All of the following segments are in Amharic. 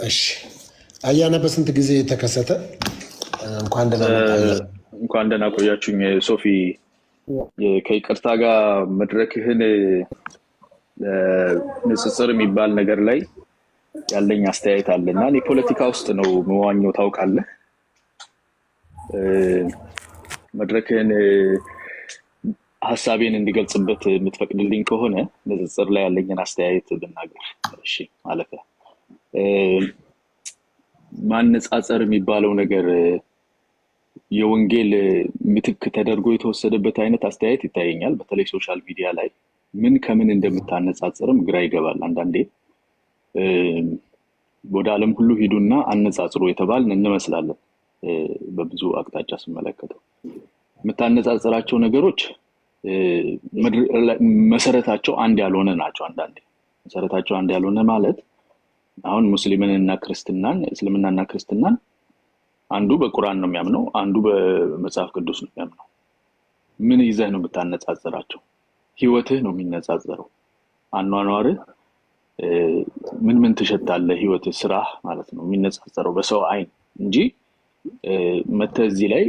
እሺ አያና በስንት ጊዜ ተከሰተ? እንኳን ደህና መጣህ። እንኳን ደህና ቆያችሁኝ። ሶፊ ከይቅርታ ጋር መድረክህን ንጽጽር የሚባል ነገር ላይ ያለኝ አስተያየት አለና እኔ ፖለቲካ ውስጥ ነው መዋኘው ታውቃለህ። መድረክህን ሐሳቤን እንዲገልጽበት የምትፈቅድልኝ ከሆነ ንጽጽር ላይ ያለኝን አስተያየት ብናገር። እሺ ማለት ማነጻጸር የሚባለው ነገር የወንጌል ምትክ ተደርጎ የተወሰደበት አይነት አስተያየት ይታየኛል። በተለይ ሶሻል ሚዲያ ላይ ምን ከምን እንደምታነጻጽርም ግራ ይገባል። አንዳንዴ ወደ ዓለም ሁሉ ሂዱና አነጻጽሩ የተባልን እንመስላለን። በብዙ አቅጣጫ ስመለከተው የምታነጻጽራቸው ነገሮች መሰረታቸው አንድ ያልሆነ ናቸው። አንዳንዴ መሰረታቸው አንድ ያልሆነ ማለት አሁን ሙስሊምንና ክርስትናን እስልምናና ክርስትናን አንዱ በቁርአን ነው የሚያምነው፣ አንዱ በመጽሐፍ ቅዱስ ነው የሚያምነው። ምን ይዘህ ነው የምታነጻጽራቸው? ህይወትህ ነው የሚነጻጸረው። አኗኗርህ ምን ትሸታለህ? ህይወትህ፣ ስራህ ማለት ነው የሚነጻጸረው በሰው አይን እንጂ መተዚህ ላይ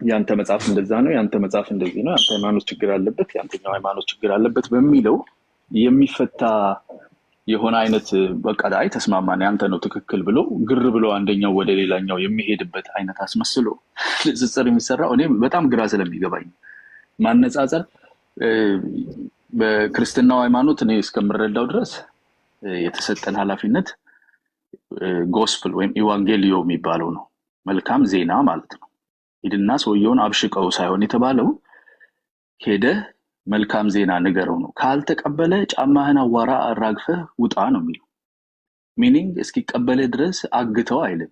ያንተ መጽሐፍ እንደዛ ነው፣ ያንተ መጽሐፍ እንደዚህ ነው፣ ያንተ ሃይማኖት ችግር አለበት፣ ያንተኛው ሃይማኖት ችግር አለበት በሚለው የሚፈታ የሆነ አይነት በቃ ላይ ተስማማን ያንተ ነው ትክክል ብሎ ግር ብሎ አንደኛው ወደ ሌላኛው የሚሄድበት አይነት አስመስሎ ንጽጽር የሚሰራው እኔ በጣም ግራ ስለሚገባኝ ማነጻጸር በክርስትናው ሃይማኖት እኔ እስከምረዳው ድረስ የተሰጠን ኃላፊነት ጎስፕል ወይም ኢቫንጌሊዮ የሚባለው ነው፣ መልካም ዜና ማለት ነው። ሂድና ሰውየውን አብሽቀው ሳይሆን የተባለው ሄደህ መልካም ዜና ንገረው ነው። ካልተቀበለ ጫማህን አዋራ አራግፈህ ውጣ ነው የሚለው። ሚኒንግ እስኪቀበለ ድረስ አግተው አይልም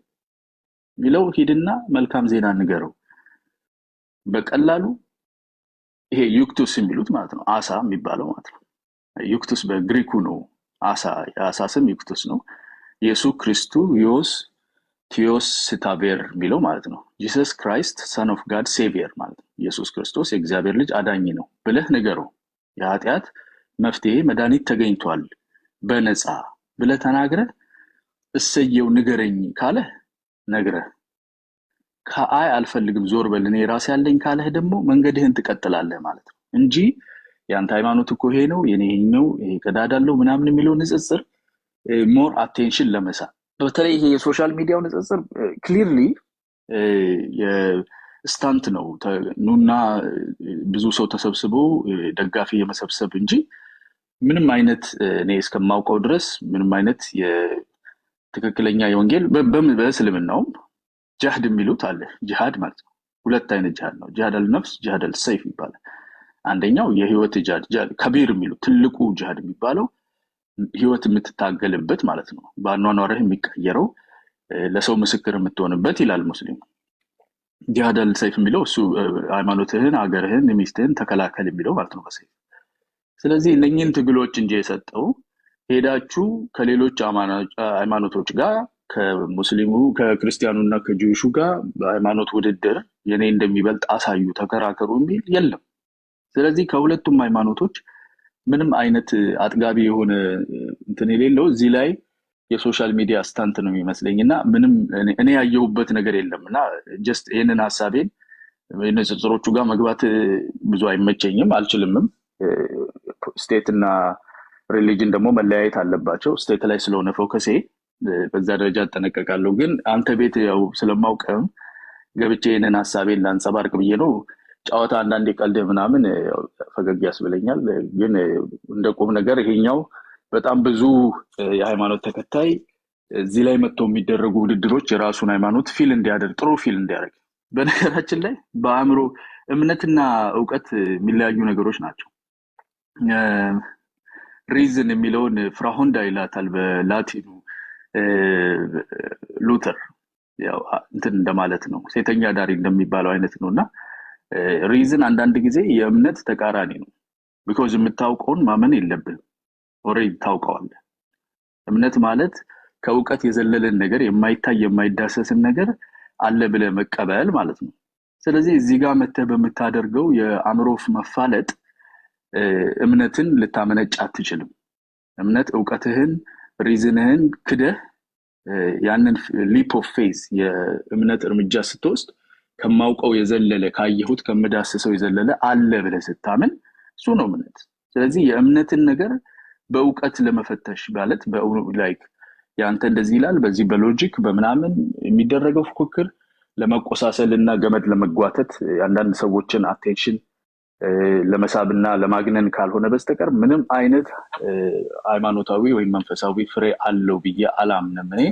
የሚለው። ሂድና መልካም ዜና ንገረው። በቀላሉ ይሄ ዩክቱስ የሚሉት ማለት ነው፣ አሳ የሚባለው ማለት ነው። ዩክቱስ በግሪኩ ነው። የአሳ ስም ዩክቱስ ነው። ኢየሱስ ክርስቶስ ቲዮስ ስታቬር የሚለው ማለት ነው። ጂሰስ ክራይስት ሰን ኦፍ ጋድ ሴቪየር ማለት ነው። ኢየሱስ ክርስቶስ የእግዚአብሔር ልጅ አዳኝ ነው ብለህ ንገረው። የኃጢአት መፍትሄ መድኃኒት ተገኝቷል በነፃ ብለህ ተናግረህ እሰየው ንገረኝ ካለህ ነግረህ፣ ከአይ አልፈልግም ዞር በል እኔ ራሴ ያለኝ ካለህ ደግሞ መንገድህን ትቀጥላለህ ማለት ነው እንጂ ያንተ ሃይማኖት እኮ ይሄ ነው የኔ ነው ይሄ ቀዳዳለው ምናምን የሚለው ንጽጽር ሞር አቴንሽን ለመሳብ በተለይ ይሄ የሶሻል ሚዲያው ንጽጽር ክሊርሊ የስታንት ነው። ኑና ብዙ ሰው ተሰብስቦ ደጋፊ የመሰብሰብ እንጂ ምንም አይነት እኔ እስከማውቀው ድረስ ምንም አይነት የትክክለኛ የወንጌል በእስልምናውም ጂሃድ የሚሉት አለ። ጂሃድ ማለት ነው ሁለት አይነት ጂሃድ ነው። ጂሃድ አልነፍስ፣ ጂሃድ አልሰይፍ ይባላል። አንደኛው የህይወት ጂሃድ ከቢር የሚሉት ትልቁ ጂሃድ የሚባለው ህይወት የምትታገልበት ማለት ነው። በአኗኗርህ የሚቀየረው ለሰው ምስክር የምትሆንበት ይላል ሙስሊም። ጂሃድ አልሰይፍ የሚለው እሱ ሃይማኖትህን፣ ሀገርህን፣ ሚስትህን ተከላከል የሚለው ማለት ነው በሰይፍ። ስለዚህ እነኚህን ትግሎች እንጂ የሰጠው ሄዳችሁ ከሌሎች ሃይማኖቶች ጋር ከሙስሊሙ ከክርስቲያኑና ከጂውሹ ጋር በሃይማኖት ውድድር የኔ እንደሚበልጥ አሳዩ ተከራከሩ የሚል የለም። ስለዚህ ከሁለቱም ሃይማኖቶች ምንም አይነት አጥጋቢ የሆነ እንትን የሌለው እዚህ ላይ የሶሻል ሚዲያ ስታንት ነው የሚመስለኝና ምንም እኔ ያየሁበት ነገር የለምና ጀስት ይሄንን ሐሳቤን ንጽጽሮቹ ጋር መግባት ብዙ አይመቸኝም፣ አልችልምም። ስቴት እና ሪሊጅን ደግሞ መለያየት አለባቸው። ስቴት ላይ ስለሆነ ፎከሴ በዛ ደረጃ አጠነቀቃለሁ። ግን አንተ ቤት ያው ስለማውቀም ገብቼ ይሄንን ሐሳቤን ላንጸባርቅ ብዬ ነው። ጫወታ አንዳንዴ ቀልድ ምናምን ፈገግ ያስብለኛል። ግን እንደ ቁም ነገር ይሄኛው በጣም ብዙ የሃይማኖት ተከታይ እዚህ ላይ መጥተው የሚደረጉ ውድድሮች የራሱን ሃይማኖት ፊል እንዲያደርግ ጥሩ ፊል እንዲያደርግ። በነገራችን ላይ በአእምሮ እምነትና እውቀት የሚለያዩ ነገሮች ናቸው። ሪዝን የሚለውን ፍራሆንዳ ይላታል በላቲኑ ሉተር። ያው እንትን እንደማለት ነው፣ ሴተኛ ዳሪ እንደሚባለው አይነት ነውና ሪዝን አንዳንድ ጊዜ የእምነት ተቃራኒ ነው። ቢኮዝ የምታውቀውን ማመን የለብህም፣ ኦሬዲ ታውቀዋለህ። እምነት ማለት ከእውቀት የዘለለን ነገር የማይታይ የማይዳሰስን ነገር አለ ብለህ መቀበል ማለት ነው። ስለዚህ እዚህ ጋር መተህ በምታደርገው የአእምሮ መፋለጥ እምነትን ልታመነጭ አትችልም። እምነት እውቀትህን ሪዝንህን ክደህ ያንን ሊፕ ኦፍ ፌዝ የእምነት እርምጃ ስትወስድ ከማውቀው የዘለለ ካየሁት ከምዳስሰው የዘለለ አለ ብለህ ስታምን እሱ ነው እምነት። ስለዚህ የእምነትን ነገር በእውቀት ለመፈተሽ ማለት ላይክ ያንተ እንደዚህ ይላል በዚህ በሎጂክ በምናምን የሚደረገው ፉክክር ለመቆሳሰልና ገመድ ለመጓተት አንዳንድ ሰዎችን አቴንሽን ለመሳብና ለማግነን ካልሆነ በስተቀር ምንም አይነት ሃይማኖታዊ ወይም መንፈሳዊ ፍሬ አለው ብዬ አላምንም። እኔ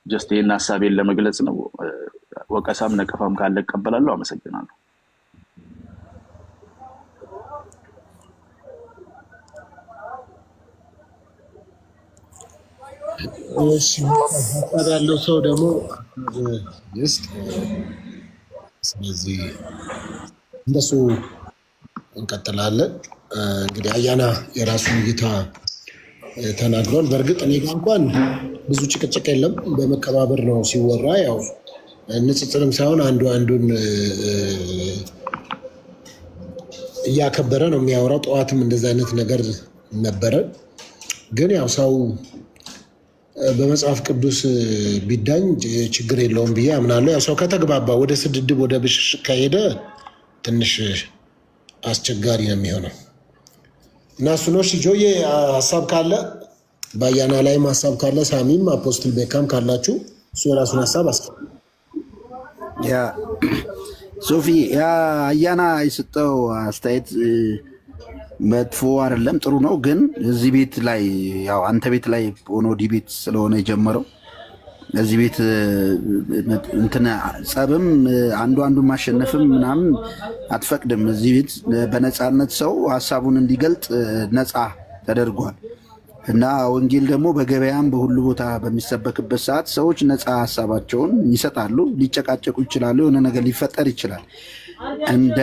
ጀስት ይሄን ሐሳቤን ለመግለጽ ነው። ወቀሳም ነቀፋም ካለ እቀበላለሁ። አመሰግናለሁ። እሺ ያለው ሰው ደግሞ ጀስት ስለዚህ እንደሱ እንቀጥላለን። እንግዲህ አያና የራሱን እይታ ተናግሯል። በእርግጥ እኔ ጋር እንኳን ብዙ ጭቅጭቅ የለም፣ በመከባበር ነው ሲወራ። ያው ንጽጽርም ሳይሆን አንዱ አንዱን እያከበረ ነው የሚያወራው። ጠዋትም እንደዚህ አይነት ነገር ነበረ። ግን ያው ሰው በመጽሐፍ ቅዱስ ቢዳኝ ችግር የለውም ብዬ አምናለሁ። ያው ሰው ከተግባባ ወደ ስድድብ ወደ ብሽሽቅ ከሄደ ትንሽ አስቸጋሪ ነው የሚሆነው እና እሱ ነው። ጆዬ ሀሳብ ካለ በአያና ላይም ሀሳብ ካለ ሳሚም አፖስትል ቤካም ካላችሁ እሱ የራሱን ሀሳብ ያ ሶፊ ያ አያና የሰጠው አስተያየት መጥፎ አይደለም፣ ጥሩ ነው። ግን እዚህ ቤት ላይ ያው አንተ ቤት ላይ ሆኖ ዲቤት ስለሆነ የጀመረው እዚህ ቤት እንትን ጸብም አንዱ አንዱን ማሸነፍም ምናምን አትፈቅድም። እዚህ ቤት በነፃነት ሰው ሀሳቡን እንዲገልጥ ነፃ ተደርጓል እና ወንጌል ደግሞ በገበያም በሁሉ ቦታ በሚሰበክበት ሰዓት ሰዎች ነፃ ሀሳባቸውን ይሰጣሉ። ሊጨቃጨቁ ይችላሉ፣ የሆነ ነገር ሊፈጠር ይችላል። እንደ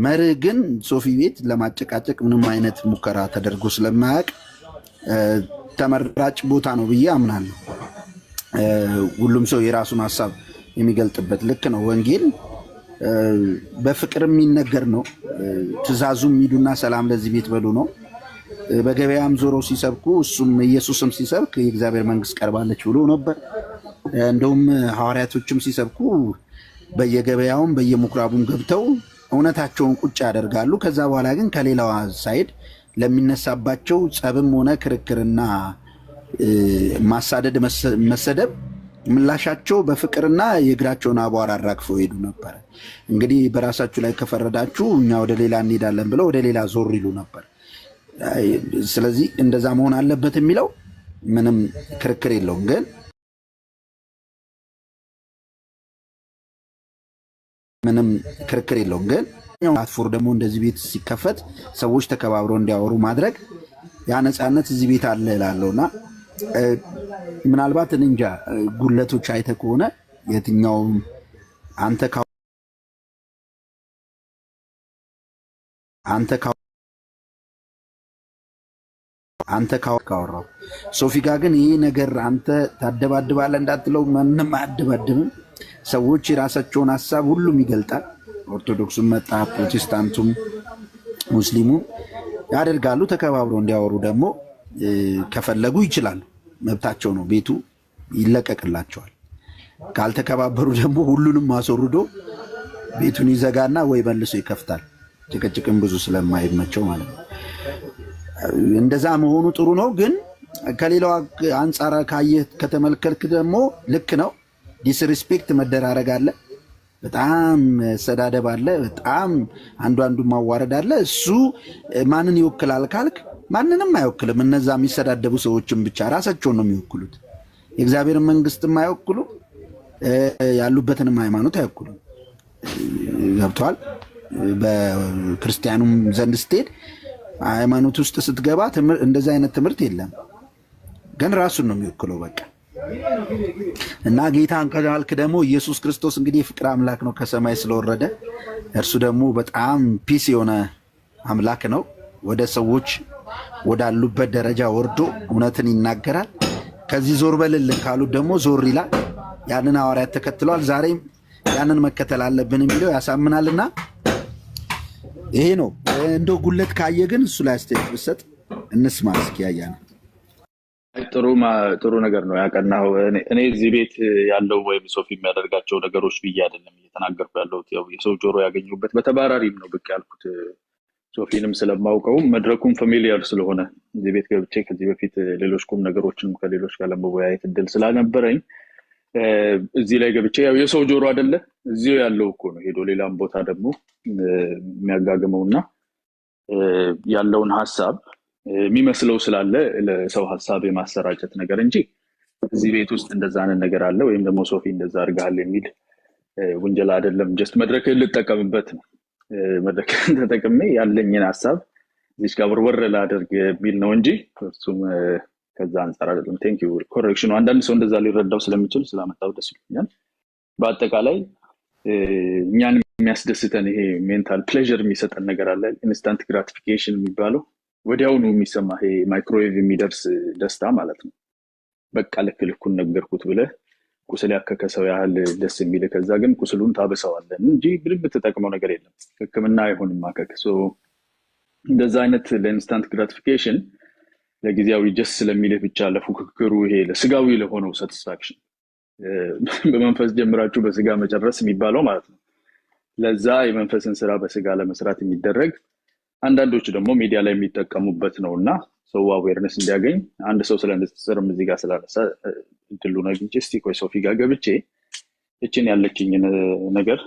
መርህ ግን ሶፊ ቤት ለማጨቃጨቅ ምንም አይነት ሙከራ ተደርጎ ስለማያውቅ ተመራጭ ቦታ ነው ብዬ አምናለሁ። ሁሉም ሰው የራሱን ሀሳብ የሚገልጥበት ልክ ነው። ወንጌል በፍቅር የሚነገር ነው። ትእዛዙም ሂዱና ሰላም ለዚህ ቤት በሉ ነው። በገበያም ዞሮ ሲሰብኩ እሱም ኢየሱስም ሲሰብክ የእግዚአብሔር መንግስት ቀርባለች ብሎ ነበር። እንደውም ሐዋርያቶችም ሲሰብኩ በየገበያውም በየምኩራቡም ገብተው እውነታቸውን ቁጭ ያደርጋሉ። ከዛ በኋላ ግን ከሌላዋ ሳይድ ለሚነሳባቸው ጸብም ሆነ ክርክርና ማሳደድ፣ መሰደብ ምላሻቸው በፍቅርና የእግራቸውን አቧራ አራግፈው ሄዱ ነበር። እንግዲህ በራሳችሁ ላይ ከፈረዳችሁ እኛ ወደ ሌላ እንሄዳለን ብለው ወደ ሌላ ዞር ይሉ ነበር። ስለዚህ እንደዛ መሆን አለበት የሚለው ምንም ክርክር የለውም። ግን ፕላትፎርም ደግሞ እንደዚህ ቤት ሲከፈት ሰዎች ተከባብረው እንዲያወሩ ማድረግ ያ ነፃነት እዚህ ቤት አለ እላለሁና ምናልባት እንጃ ጉለቶች አይተ ከሆነ የትኛውም አንተ ካወራው ሶፊ ጋር ግን ይሄ ነገር አንተ ታደባድባለህ እንዳትለው፣ ማንም አያደባድብም። ሰዎች የራሳቸውን ሀሳብ ሁሉም ይገልጣል። ኦርቶዶክሱም መጣ፣ ፕሮቴስታንቱም ሙስሊሙም ያደርጋሉ። ተከባብረው እንዲያወሩ ደግሞ ከፈለጉ ይችላሉ፣ መብታቸው ነው። ቤቱ ይለቀቅላቸዋል። ካልተከባበሩ ደግሞ ሁሉንም አስወርዶ ቤቱን ይዘጋና ወይ መልሶ ይከፍታል። ጭቅጭቅም ብዙ ስለማይመቸው ማለት ነው። እንደዛ መሆኑ ጥሩ ነው። ግን ከሌላው አንጻር ካየህ ከተመለከትክ ደግሞ ልክ ነው። ዲስሪስፔክት መደራረግ አለ፣ በጣም ሰዳደብ አለ፣ በጣም አንዱ ማዋረድ አለ። እሱ ማንን ይወክላል ካልክ ማንንም አይወክልም። እነዛ የሚሰዳደቡ ሰዎችም ብቻ ራሳቸውን ነው የሚወክሉት። የእግዚአብሔር መንግስትም አይወክሉ፣ ያሉበትንም ሃይማኖት አይወክሉም። ገብቷል። በክርስቲያኑም ዘንድ ስትሄድ ሃይማኖት ውስጥ ስትገባ እንደዚህ አይነት ትምህርት የለም። ግን ራሱን ነው የሚወክለው በቃ። እና ጌታን ካልክ ደግሞ ኢየሱስ ክርስቶስ እንግዲህ የፍቅር አምላክ ነው፣ ከሰማይ ስለወረደ እርሱ ደግሞ በጣም ፒስ የሆነ አምላክ ነው። ወደ ሰዎች ወዳሉበት ደረጃ ወርዶ እውነትን ይናገራል። ከዚህ ዞር በልልን ካሉት ደግሞ ዞር ይላል። ያንን ሐዋርያት ተከትሏል። ዛሬም ያንን መከተል አለብን የሚለው ያሳምናልና ይሄ ነው። እንደው ጉለት ካየ ግን እሱ ላይ አስተያየት ብሰጥ እንስማ እስኪ። ያያና ጥሩ ነገር ነው ያቀናው። እኔ እዚህ ቤት ያለው ወይም ሶፊ የሚያደርጋቸው ነገሮች ብዬ አይደለም እየተናገርኩ ያለሁት። ያው የሰው ጆሮ ያገኙበት በተባራሪም ነው ብቅ ያልኩት። ሶፊንም ስለማውቀው መድረኩም ፋሚሊያር ስለሆነ እዚህ ቤት ገብቼ ከዚህ በፊት ሌሎች ቁም ነገሮችንም ከሌሎች ጋር ለመወያየት እድል ስላልነበረኝ እዚህ ላይ ገብቼ ያው የሰው ጆሮ አይደለ እዚሁ ያለው እኮ ነው ሄዶ ሌላም ቦታ ደግሞ የሚያጋግመውና ያለውን ሐሳብ የሚመስለው ስላለ ለሰው ሐሳብ የማሰራጨት ነገር እንጂ እዚህ ቤት ውስጥ እንደዛ አይነት ነገር አለ ወይም ደግሞ ሶፊ እንደዛ አድርጋል የሚል ወንጀል አይደለም። ጀስት መድረክ ልጠቀምበት ነው። መድረክ ተጠቅሜ ያለኝን ሐሳብ እዚህ ጋር ወርወር ላደርግ የሚል ነው እንጂ እሱም ከዛ አንፃር አይደለም። ቴንክ ዩ ኮሬክሽኑ። አንዳንድ ሰው እንደዛ ሊረዳው ስለሚችል ስላመጣው ደስ ይላል። በአጠቃላይ እኛን የሚያስደስተን ይሄ ሜንታል ፕሌዠር የሚሰጠን ነገር አለ። ኢንስታንት ግራቲፊኬሽን የሚባለው ወዲያውኑ የሚሰማ ይሄ ማይክሮዌቭ የሚደርስ ደስታ ማለት ነው። በቃ ልኩን ነገርኩት ብለህ ቁስል ያከከ ሰው ያህል ደስ የሚል ከዛ ግን ቁስሉን ታበሳዋለህ እንጂ ምንም የምትጠቅመው ነገር የለም። ህክምና አይሆንም ማከክ። እንደዛ አይነት ለኢንስታንት ግራቲፊኬሽን ለጊዜያዊ ጀስ ስለሚልህ ብቻ ለፉክክሩ ይሄ ለስጋዊ ለሆነው ሳቲስፋክሽን በመንፈስ ጀምራችሁ በስጋ መጨረስ የሚባለው ማለት ነው። ለዛ የመንፈስን ስራ በስጋ ለመስራት የሚደረግ አንዳንዶች ደግሞ ሚዲያ ላይ የሚጠቀሙበት ነውና ሰው አዌርነስ እንዲያገኝ አንድ ሰው ስለነጽርም እዚህ ጋር ስላነሳ እንትሉን አግኝቼ እስቲ ቆይ ሶፊ ጋር ገብቼ እቺን ያለችኝን ነገር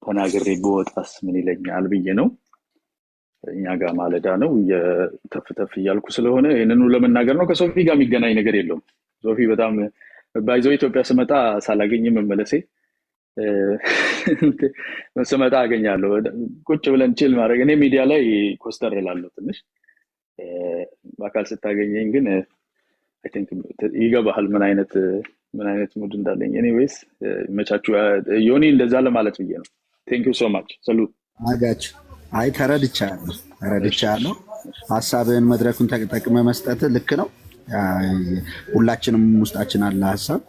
ተናግሬ በወጣስ ምን ይለኛል ብዬ ነው። እኛ ጋር ማለዳ ነው የተፍተፍ እያልኩ ስለሆነ ይሄንኑ ለመናገር ነው። ከሶፊ ጋር የሚገናኝ ነገር የለውም። ሶፊ በጣም ባይዘው ኢትዮጵያ ስመጣ ሳላገኝ መመለሴ ስመጣ አገኛለሁ። ቁጭ ብለን ቺል ማድረግ እኔ ሚዲያ ላይ ኮስተር እላለሁ ትንሽ በአካል ስታገኘኝ ግን አይ ቲንክ ይገባሃል ምን አይነት ሙድ እንዳለኝ። ኤኒዌይስ መቻቹ ዮኒ እንደዛ ለማለት ብዬ ነው። ቴንክ ዩ ሶ ማች ሰሉት አጋች አይ ተረድቻለሁ። ሐሳብን መድረኩን ተጠቅመ መስጠት ልክ ነው። ሁላችንም ውስጣችን አለ ሐሳብ።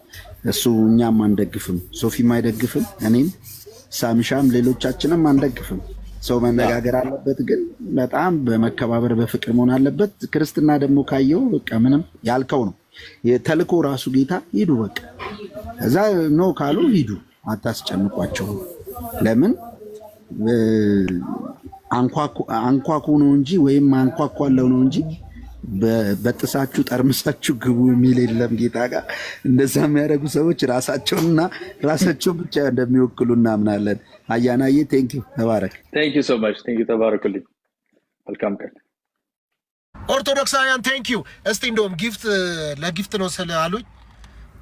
እሱ እኛም አንደግፍም፣ ሶፊም አይደግፍም፣ እኔም ሳምሻም ሌሎቻችንም አንደግፍም። ሰው መነጋገር አለበት፣ ግን በጣም በመከባበር በፍቅር መሆን አለበት። ክርስትና ደግሞ ካየው በቃ ምንም ያልከው ነው የተልኮ ራሱ ጌታ ሂዱ በቃ እዛ ነው ካሉ ሂዱ፣ አታስጨንቋቸው። ለምን አንኳኩ ነው እንጂ ወይም አንኳኳለው ነው እንጂ በጥሳችሁ ጠርምሳችሁ ግቡ የሚል የለም ጌታ ጋር። እንደዛ የሚያደርጉ ሰዎች ራሳቸውንና ራሳቸው ብቻ እንደሚወክሉ እናምናለን። አያናዬ ቴንክ ዩ ተባረክ። ቴንክ ዩ ሶ ማች ቴንክ ዩ ተባረክልኝ። መልካም ቀን ኦርቶዶክሳውያን ቴንክ ዩ። እስቲ እንደውም ጊፍት ለጊፍት ነው ስላሉኝ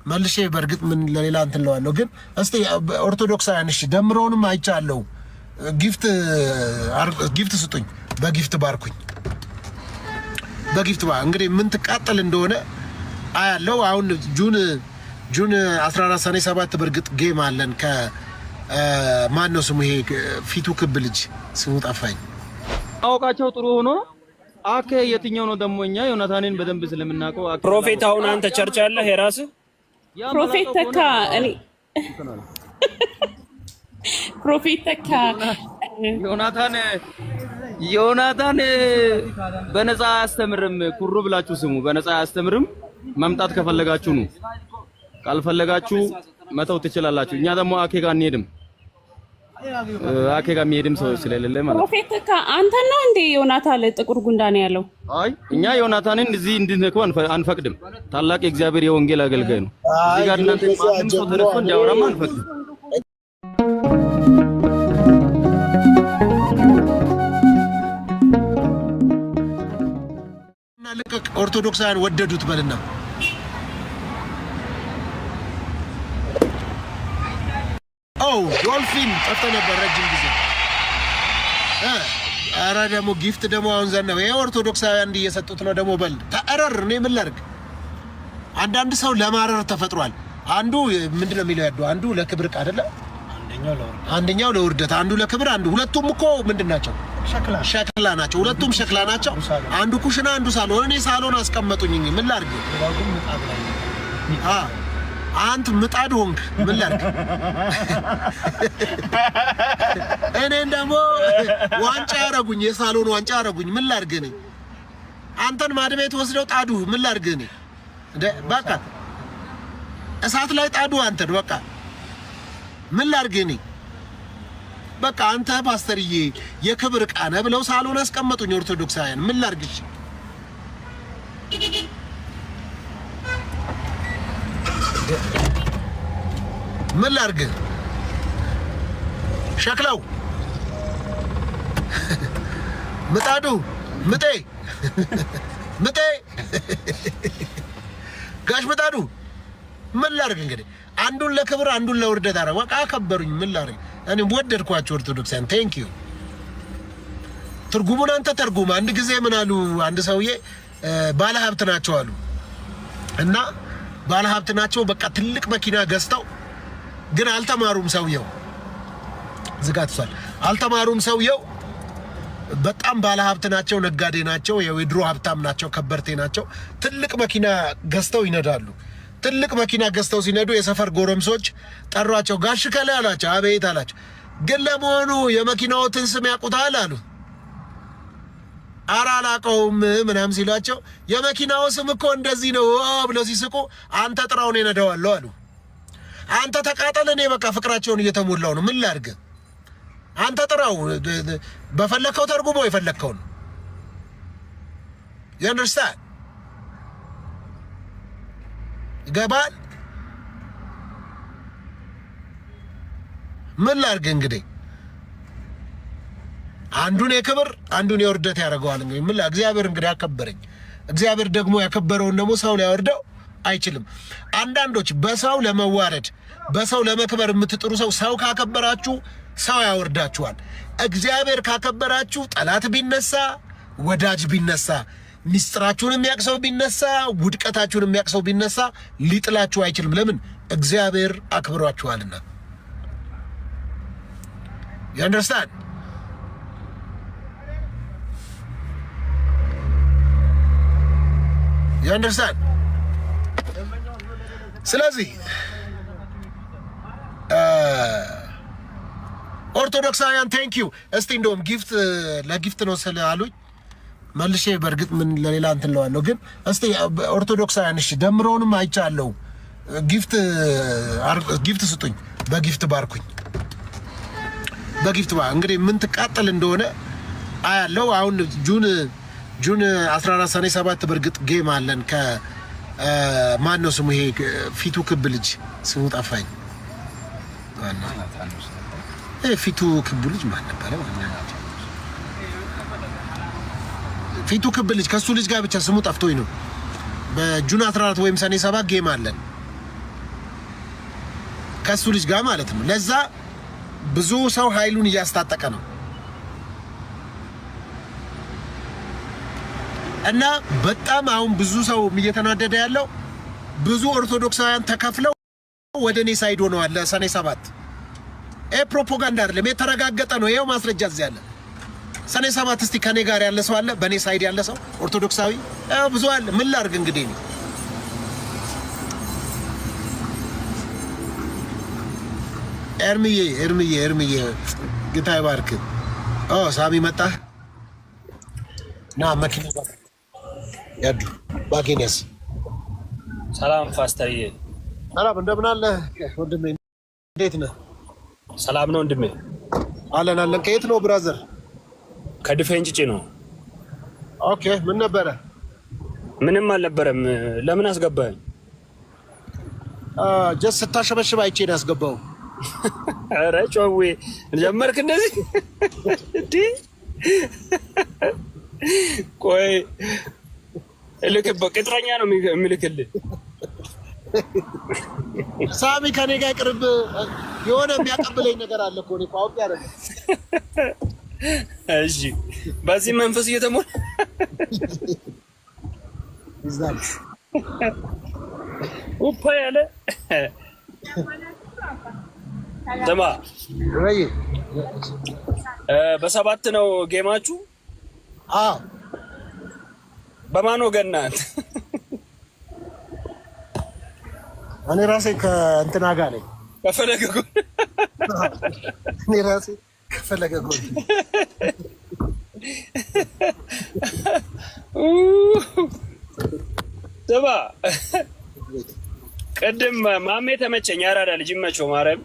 መልሼ በእርግጥ ምን ለሌላ እንትን ለዋለሁ፣ ግን እስቲ ኦርቶዶክሳውያን እሺ ደምሮንም አይቻለሁ። ጊፍት ስጡኝ፣ በጊፍት ባርኩኝ። በጊፍት እንግዲህ ምን ትቃጠል እንደሆነ አያለው። አሁን ጁን 14 ሰኔ 7 በርግጥ ጌም አለን ከማን ነው ስሙ ይሄ ፊቱ ክብ ልጅ ስሙ ጠፋኝ። አውቃቸው ጥሩ ሆኖ አከ የትኛው ነው ደግሞ እኛ ዮናታንን በደንብ ስለምናውቀው ፕሮፌት አሁን አንተ ቸርች ያለህ የራስህ ፕሮፌት ተካ እኔ ፕሮፌት ተካ ዮናታን በነፃ አያስተምርም። ኩሩ ብላችሁ ስሙ። በነፃ አያስተምርም። መምጣት ከፈለጋችሁ ነው፣ ካልፈለጋችሁ መተው ትችላላችሁ። እኛ ደግሞ አኬ ጋር እንሄድም። አኬ ጋር የሚሄድም ሰው ስለሌለ ማለት ፕሮፌት ተካ አንተ ነው እንዴ ዮናታን ጥቁር ጉንዳን ያለው? አይ እኛ ዮናታንን እዚህ እንድንነካው አንፈቅድም። ታላቅ የእግዚአብሔር የወንጌል አገልጋይ ነው። እዚህ ጋር እናንተ ማንም ሰው ተነስቶ እንዲያወራም አንፈቅድም። ልቀቅ ኦርቶዶክሳውያን ወደዱት በልና ዶልፊን ጠፍቶ ነበር ረጅም ጊዜ። ኧረ ደግሞ ጊፍት ደግሞ አሁን ዘነበ። የኦርቶዶክሳውያን እንዲህ እየሰጡት ነው ደግሞ በል ተረር። እኔ ምን ላድርግ? አንዳንድ ሰው ለማረር ተፈጥሯል። አንዱ ምንድነው የሚለው ያዱ አንዱ ለክብር አይደለ፣ አንደኛው ለውርደት፣ አንዱ ለክብር፣ አንዱ ሁለቱም እኮ ምንድን ናቸው? ሸክላ ናቸው። ሁለቱም ሸክላ ናቸው። አንዱ ኩሽና አንዱ ሳሎን። እኔ ሳሎን አስቀመጡኝ። ምን ላድርግ? አንተ ምጣድ ሆንክ። ምን ላድርግ? እኔን ደግሞ ዋንጫ ያረጉኝ፣ የሳሎን ዋንጫ ያረጉኝ። ምን ላድርግ? እኔ አንተን ማድቤት ወስደው ጣዱ። ምን ላድርግ? እኔ በቃ እሳት ላይ ጣዱ አንተን። በቃ ምን ላድርግ እኔ? በቃ አንተ ፓስተርዬ የክብር ዕቃ ነህ ብለው ሳሎን አስቀመጡኝ ኦርቶዶክሳውያን። ምን ላድርግሽ? ምን ላድርግ? ሸክላው ምጣዱ ምጤ ምጤ ጋሽ ምጣዱ ምን ላድርግ እንግዲህ? አንዱን ለክብር አንዱን ለውርደት አረ በቃ አከበሩኝ። ምን ላድርግ? እኔ ወደድኳቸው ኦርቶዶክሳን። ቴንክ ዩ። ትርጉሙን አንተ ተርጉም። አንድ ጊዜ ምን አሉ አንድ ሰውዬ ባለ ሀብት ናቸው አሉ እና ባለ ሀብት ናቸው በቃ ትልቅ መኪና ገዝተው ግን አልተማሩም። ሰውየው ዝጋትሷል። አልተማሩም። ሰውየው በጣም ባለ ሀብት ናቸው፣ ነጋዴ ናቸው፣ የድሮ ሀብታም ናቸው፣ ከበርቴ ናቸው። ትልቅ መኪና ገዝተው ይነዳሉ። ትልቅ መኪና ገዝተው ሲነዱ የሰፈር ጎረምሶች ጠሯቸው። ጋሽ ከላይ አላቸው። አቤት አላቸው። ግን ለመሆኑ የመኪናዎትን ስም ያውቁታል አሉ። ኧረ አላውቀውም ምናምን ሲሏቸው የመኪናው ስም እኮ እንደዚህ ነው ብለው ሲስቁ አንተ ጥራውን እነዳዋለሁ አሉ። አንተ ተቃጠል፣ እኔ በቃ ፍቅራቸውን እየተሞላው ነው። ምን ላድርግ? አንተ ጥራው፣ በፈለከው ተርጉሞ የፈለከውን ያንደርስታንድ ገባል። ምን ላድርግ እንግዲህ? አንዱን የክብር አንዱን የውርደት ያደርገዋል። እንግዲህ ምን እግዚአብሔር እንግዲህ አከበረኝ። እግዚአብሔር ደግሞ ያከበረውን ደግሞ ሰው ሊያወርደው አይችልም። አንዳንዶች በሰው ለመዋረድ በሰው ለመክበር የምትጥሩ ሰው ካከበራችሁ ሰው ያወርዳችኋል። እግዚአብሔር ካከበራችሁ ጠላት ቢነሳ ወዳጅ ቢነሳ ሚስጥራችሁን የሚያቅሰው ቢነሳ ውድቀታችሁን የሚያቅሰው ቢነሳ ሊጥላችሁ አይችልም። ለምን? እግዚአብሔር አክብሯችኋልና። you understand? you understand? ስለዚህ ኦርቶዶክሳውያን ቴንክ ዩ። እስቲ እንደውም ጊፍት ለጊፍት ነው ስላሉኝ መልሼ በእርግጥ ምን ለሌላ እንትን ለዋለሁ። ግን እስቲ ኦርቶዶክሳውያን እሺ ደምሮንም አይቻለሁ። ጊፍት ስጡኝ፣ በጊፍት ባርኩኝ፣ በጊፍት እንግዲህ ምን ትቃጠል እንደሆነ አያለው። አሁን ጁን 14 ሰኔ 7 በእርግጥ ጌም አለን ማን ነው ስሙ? ይሄ ፊቱ ክብ ልጅ ስሙ ጠፋኝ። ፊቱ ክብ ልጅ ማን ነበረ? ፊቱ ክብ ልጅ ከሱ ልጅ ጋር ብቻ ስሙ ጠፍቶኝ ነው። በጁን 14 ወይም ሰኔ 7 ጌም አለን ከሱ ልጅ ጋር ማለት ነው። ለዛ ብዙ ሰው ኃይሉን እያስታጠቀ ነው እና በጣም አሁን ብዙ ሰው እየተናደደ ያለው ብዙ ኦርቶዶክሳውያን ተከፍለው ወደ እኔ ሳይድ ሆነዋል። ለሰኔ 7 ፕሮፓጋንዳ አይደለም፣ የተረጋገጠ ነው። ይሄው ማስረጃ እዚህ አለ። ሰኔ 7 እስቲ ከኔ ጋር ያለ ሰው አለ? በኔ ሳይድ ያለ ሰው ኦርቶዶክሳዊ ብዙ አለ። ምን ላድርግ እንግዲህ ነው ኤርሚዬ ጌታ ይባርክ። ሳሚ መጣ ና መኪና ያዱ ባኬንያስ ሰላም ፓስተርዬ። ሰላም እንደምን አለ ወንድሜ? እንዴት ነህ? ሰላም ነው ወንድሜ? አለን። ከየት ነው ብራዘር? ከድፌንጭጭ ነው። ኦኬ። ምን ነበረ? ምንም አልነበረም። ለምን አስገባኝ? ጀስት ስታሸበሽብ አይቼ ነው ያስገባው። ኧረ ጮዌ ጀመርክ እንደዚህ እንዴ? ቆይ ቅጥረኛ ነው የሚልክልህ። ሳሚ ከኔ ጋር ቅርብ የሆነ የሚያቀብለኝ ነገር አለ እኮ ነው ቋውቅ ያደረገ። እሺ በዚህ መንፈስ እየተሞላ ይዛል ኡፓ ያለ ደማ ወይ በ7 ነው ጌማችሁ? አዎ። በማን ወገን ናት? እኔ ራሴ ከእንትና ጋር ነኝ። ከፈለገ ጎን እኔ ራሴ ከፈለገ ጎን ስማ ቅድም ማሜ ተመቸኝ። አራዳ ልጅ ይመቸው ማርያም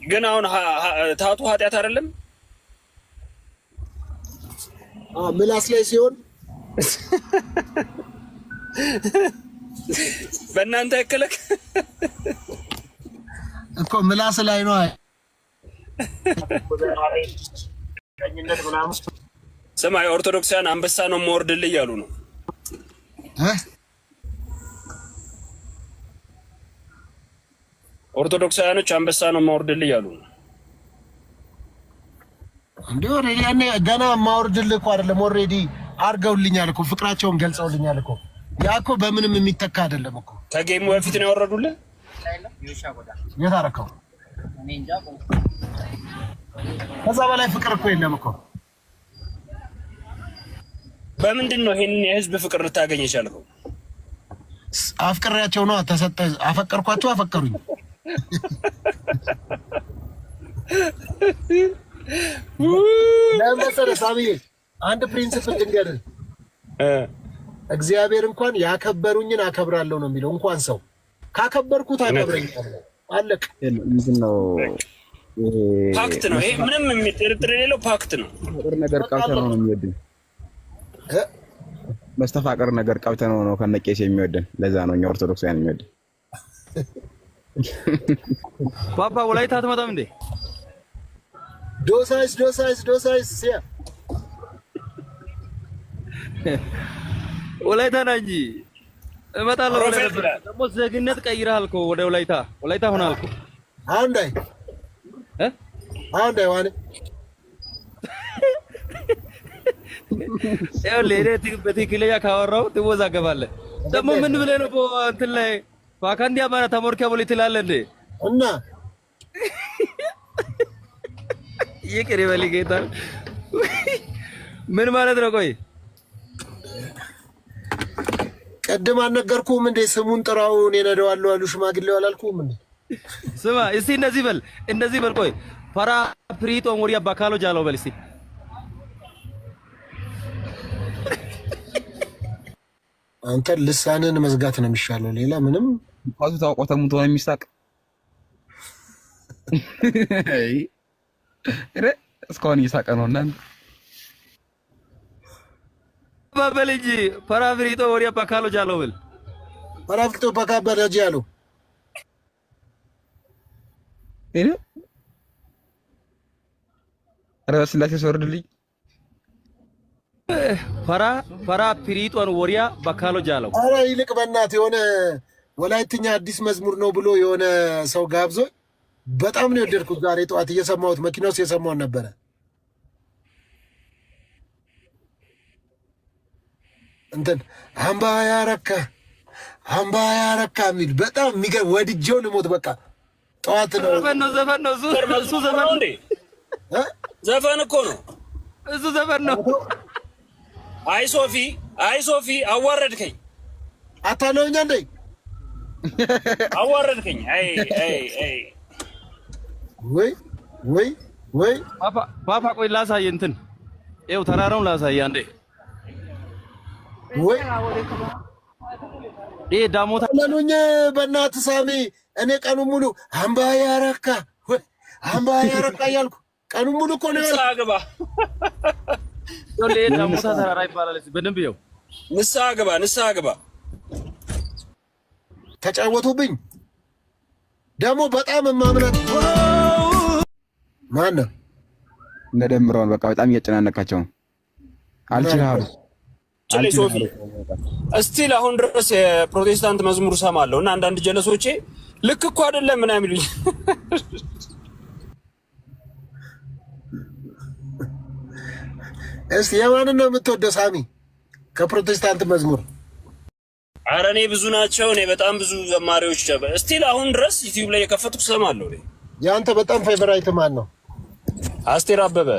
ግን አሁን ታቱ ኃጢአት አይደለም? ምላስ ላይ ሲሆን በእናንተ ያከለክ እኮ ምላስ ላይ ነው። ስማ የኦርቶዶክሳውያን አንበሳ ነው የምወርድልህ እያሉ ነው። ኦርቶዶክሳውያኖች አንበሳ ነው የማወርድልህ እያሉ ነው። እንዴ ኦሬዲ ያኔ ገና ማወርድልህ እኮ አይደለም፣ ኦሬዲ አርገውልኛል እኮ ፍቅራቸውን ገልጸውልኛል እኮ። ያ እኮ በምንም የሚተካ አይደለም እኮ። ከጌሙ በፊት ነው ያወረዱልህ? የት አደረከው? ከዛ በላይ ፍቅር እኮ የለም እኮ። በምንድን ነው ይሄንን የህዝብ ፍቅር ልታገኝ የቻልከው? አፍቅሬያቸው ነው ተሰጠ። አፈቀርኳቸው፣ አፈቀሩኝ። ለምሳሌ ሳሚዬ አንድ ፕሪንሲፕል ልንገርህ። እግዚአብሔር እንኳን ያከበሩኝን አከብራለሁ ነው የሚለው። እንኳን ሰው ካከበርኩት አከብረኛለሁ። አለቅ። ምንድነው? ፓክት ነው ይሄ። ምንም የሚጥርጥር የሌለው ፓክት ነው። ነገር ቀብተ ነው የሚወድን መስተፋቅር ነገር ቀብተ ነው ከነቄስ የሚወድን። ለዛ ነው እኛ ኦርቶዶክሳውያን የሚወድን። ፓፓ ወላይታ አትመጣም እንዴ? ዶሳይስ ሲያ ወላይታ ነህ እንጂ እመጣለሁ። ደግሞ ዜግነት ቀይረሃል እኮ ወደ ወላይታ ሆናል እኮ። አሁን ዳይ ዋኔ ያው ለሬት በትክክለኛ ካወራው ትወዛገባለህ። ደግሞ ምን ብለህ ነው እንትን ላይ ፋካንዲያ ማለት ተሞርኪያ ቦሌ ትላለህ እንዴ? እና ይቅር ይበል ጌታ። ምን ማለት ነው? ቆይ ቀድም አልነገርኩህም እንዴ? ስሙን ጥራው እኔ እነዳዋለሁ አሉ ሽማግሌው አላልኩህም እንዴ? ስማ እስቲ እንደዚህ በል ቆይ ፓራ ፕሪቶ ሞሪያ ባካሎ ጃለው በል እስቲ። አንተ ልሳንን መዝጋት ነው የሚሻለው። ሌላ ምንም ቋቱ ታውቆ ተሙቶ ነው የሚሳቅ። እስካሁን እየሳቀ ነው እናንተ በል እንጂ ፓራ ፕሪቶ ሞሪያ ባካሎ ጃለው በል። ፓራ ፕሪቶ ባካሎ ጃለው ኧረ ስላሴ ወርድልኝ። ፓራ ፕሪቶን ወሪያ ባካሎ ጃለው። ኧረ ይልቅ በእናትህ የሆነ ወላይትኛ አዲስ መዝሙር ነው ብሎ የሆነ ሰው ጋብዞ በጣም ነው የወደድኩት። ዛሬ ጠዋት እየሰማሁት መኪና ውስጥ እየሰማሁት ነበረ። እንትን አምባ ያረካ የሚል በጣም የሚገርም ወድጄው ልሞት። በቃ ጠዋት ነው ዘፈን ነው እሱ ዘፈን ነው እንዴ? ዘፈን እኮ ነው እሱ ዘፈን ነው። አይ ሶፊ አዋረድከኝ። አታለውኛ እንዴ? አዋረድከኝ። ወይ ፓፓ ቆይ ላሳየህ። እንትን ይኸው ተራራውን ላሳየህ አንዴ። ወይ ይሄ ዳሞታ ለሉኝ በእናትህ ሳሚ። እኔ ቀኑ ሙሉ አምባ ያረካ እያልኩ ቀኑ ሙሉ እኮ ነው ንስሓ ግባ። ዳሞታ ተራራ ይባላል። በደንብ ይኸው ንስሓ ግባ። ተጫወቱብኝ። ደግሞ በጣም የማምነት ማነው እነ ደምረውን በቃ በጣም እያጨናነቃቸው ነው። አልችልም ሶፊ እስቲል አሁን ድረስ የፕሮቴስታንት መዝሙር ሰማለሁ እና አንዳንድ ጀለሶቼ ልክ እኮ አይደለም ምናምን ይሉኝ። እስቲ የማንን ነው የምትወደው ሳሚ ከፕሮቴስታንት መዝሙር? ኧረ እኔ ብዙ ናቸው። እኔ በጣም ብዙ ዘማሪዎች እስቲል አሁን ድረስ ዩቲዩብ ላይ የከፈትኩ ሰማለሁ። የአንተ በጣም ፌቨራይት ማን ነው? አስቴር አበበ።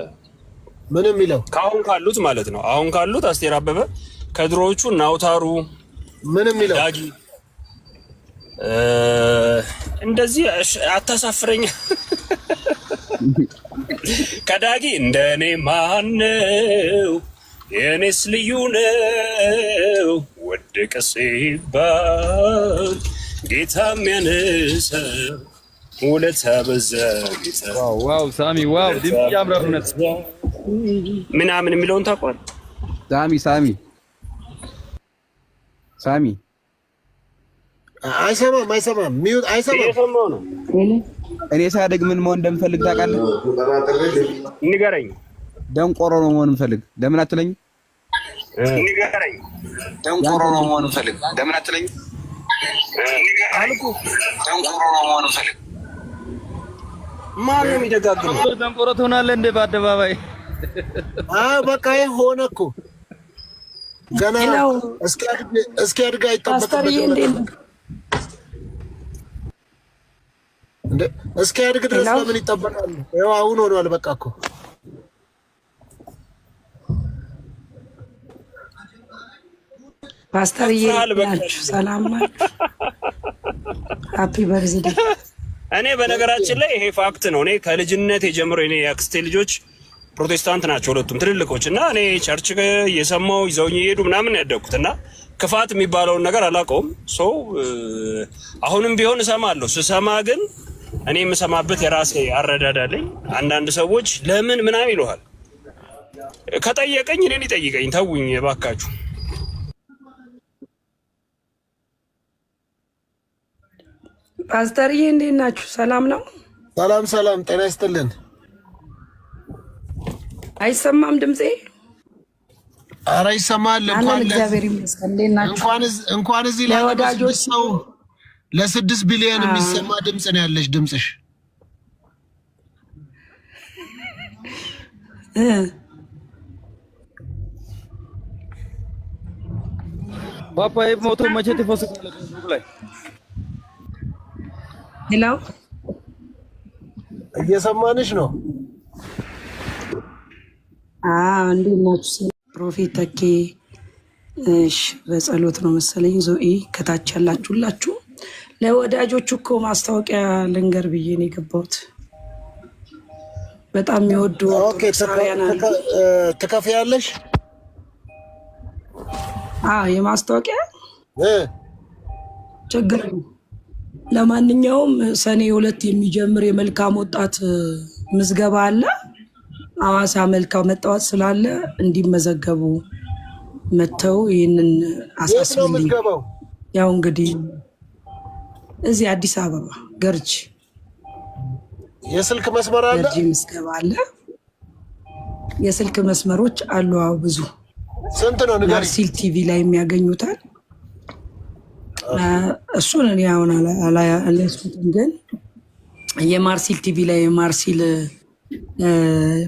ምንም ይለው ከአሁን ካሉት ማለት ነው። አሁን ካሉት አስቴር አበበ ከድሮዎቹ ናውታሩ ምንም ይለው ዳጊ እንደዚህ አታሳፍረኝ። ከዳጊ እንደኔ ማነው የኔስ ልዩ ነው ወደቀ ሲባል ጌታ የሚያነሳው ውለታ በዛ ጌታ ዋው ሳሚ ዋው ድምፅ ያምራል። እውነት ምናምን የሚለውን ታውቋል? ሳሚ አይሰማም ሚዩት አይሰማም። እየሰማሁ ነው። እኔ ሳደግ ምን መሆን እንደምፈልግ ታውቃለህ? ንገረኝ። ደንቆሮ ነው መሆን የምፈልግ። ለምን አትለኝ? ንገረኝ። ደንቆሮ ነው መሆን የምፈልግ። ለምን አትለኝ? አልኩ ደንቆሮ ነው መሆን የምፈልግ። ማን ነው የሚደጋግመው? ደንቆሮ ትሆናለህ እንደ በአደባባይ በቃ ሆነ እኮ ገና እስኪ አድጋ አይጠበቅበትም እንዴ? እስኪ አድግ ድረስ ለምን ይጠበቃል? ያው አሁን ሆኗል። በቃ እኮ ፓስተርዬ ናችሁ? ሰላም ናችሁ? ሃፒ በርዝዴ። እኔ በነገራችን ላይ ይሄ ፋክት ነው። እኔ ከልጅነት ጀምሮ እኔ የአክስቴ ልጆች ፕሮቴስታንት ናቸው ሁለቱም ትልልቆች እና እኔ ቸርች እየሰማሁ ይዘውኝ እየሄዱ ምናምን ያደግኩት እና ክፋት የሚባለውን ነገር አላውቀውም። ሰው አሁንም ቢሆን እሰማለሁ። ስሰማ ግን እኔ የምሰማበት የራሴ አረዳዳለኝ። አንዳንድ ሰዎች ለምን ምናምን ይሉሃል። ከጠየቀኝ እኔን ይጠይቀኝ፣ ተውኝ እባካችሁ። ፓስተርዬ እንዴት ናችሁ? ሰላም ነው? ሰላም ጤና ይስጥልን። አይሰማም ድምጼ? ኧረ ይሰማል። እግዚአብሔር ይመስገን። እንዴት ናችሁ? እንኳን እዚህ ለወዳጆች ነው ለ6 ቢሊዮን የሚሰማ ድምጽ ነው ያለሽ። ድምጽሽ ፓፓዬ ሞቶ መቼ ትፈስካለህ? ላይ ሄሎ እየሰማንሽ ነው። እንዴት ናችሁ? ፕሮፌት ተኬ በጸሎት ነው መሰለኝ። ዞኢ ከታች ያላችሁ ሁላችሁ ለወዳጆቹ እኮ ማስታወቂያ ልንገር ብዬ ነው የገባሁት። በጣም የሚወዱ ኦርቶዶክሳውያን አሉ። ትከፍያለሽ? የማስታወቂያ ችግር ነው። ለማንኛውም ሰኔ 2 የሚጀምር የመልካም ወጣት ምዝገባ አለ። ሐዋሳ መልካም ወጣት ስላለ እንዲመዘገቡ መተው ይሄንን አሳስብልኝ። ያው እንግዲህ እዚህ አዲስ አበባ ገርጂ የስልክ መስመር አለ። ገርጂ ምዝገባ አለ። የስልክ መስመሮች አሉ። ብዙ ስንት ነው ንገሪ። ማርሲል ቲቪ ላይ የሚያገኙታል። እሱን እኔ አሁን አላያስኩትም፣ ግን የማርሲል ቲቪ ላይ የማርሲል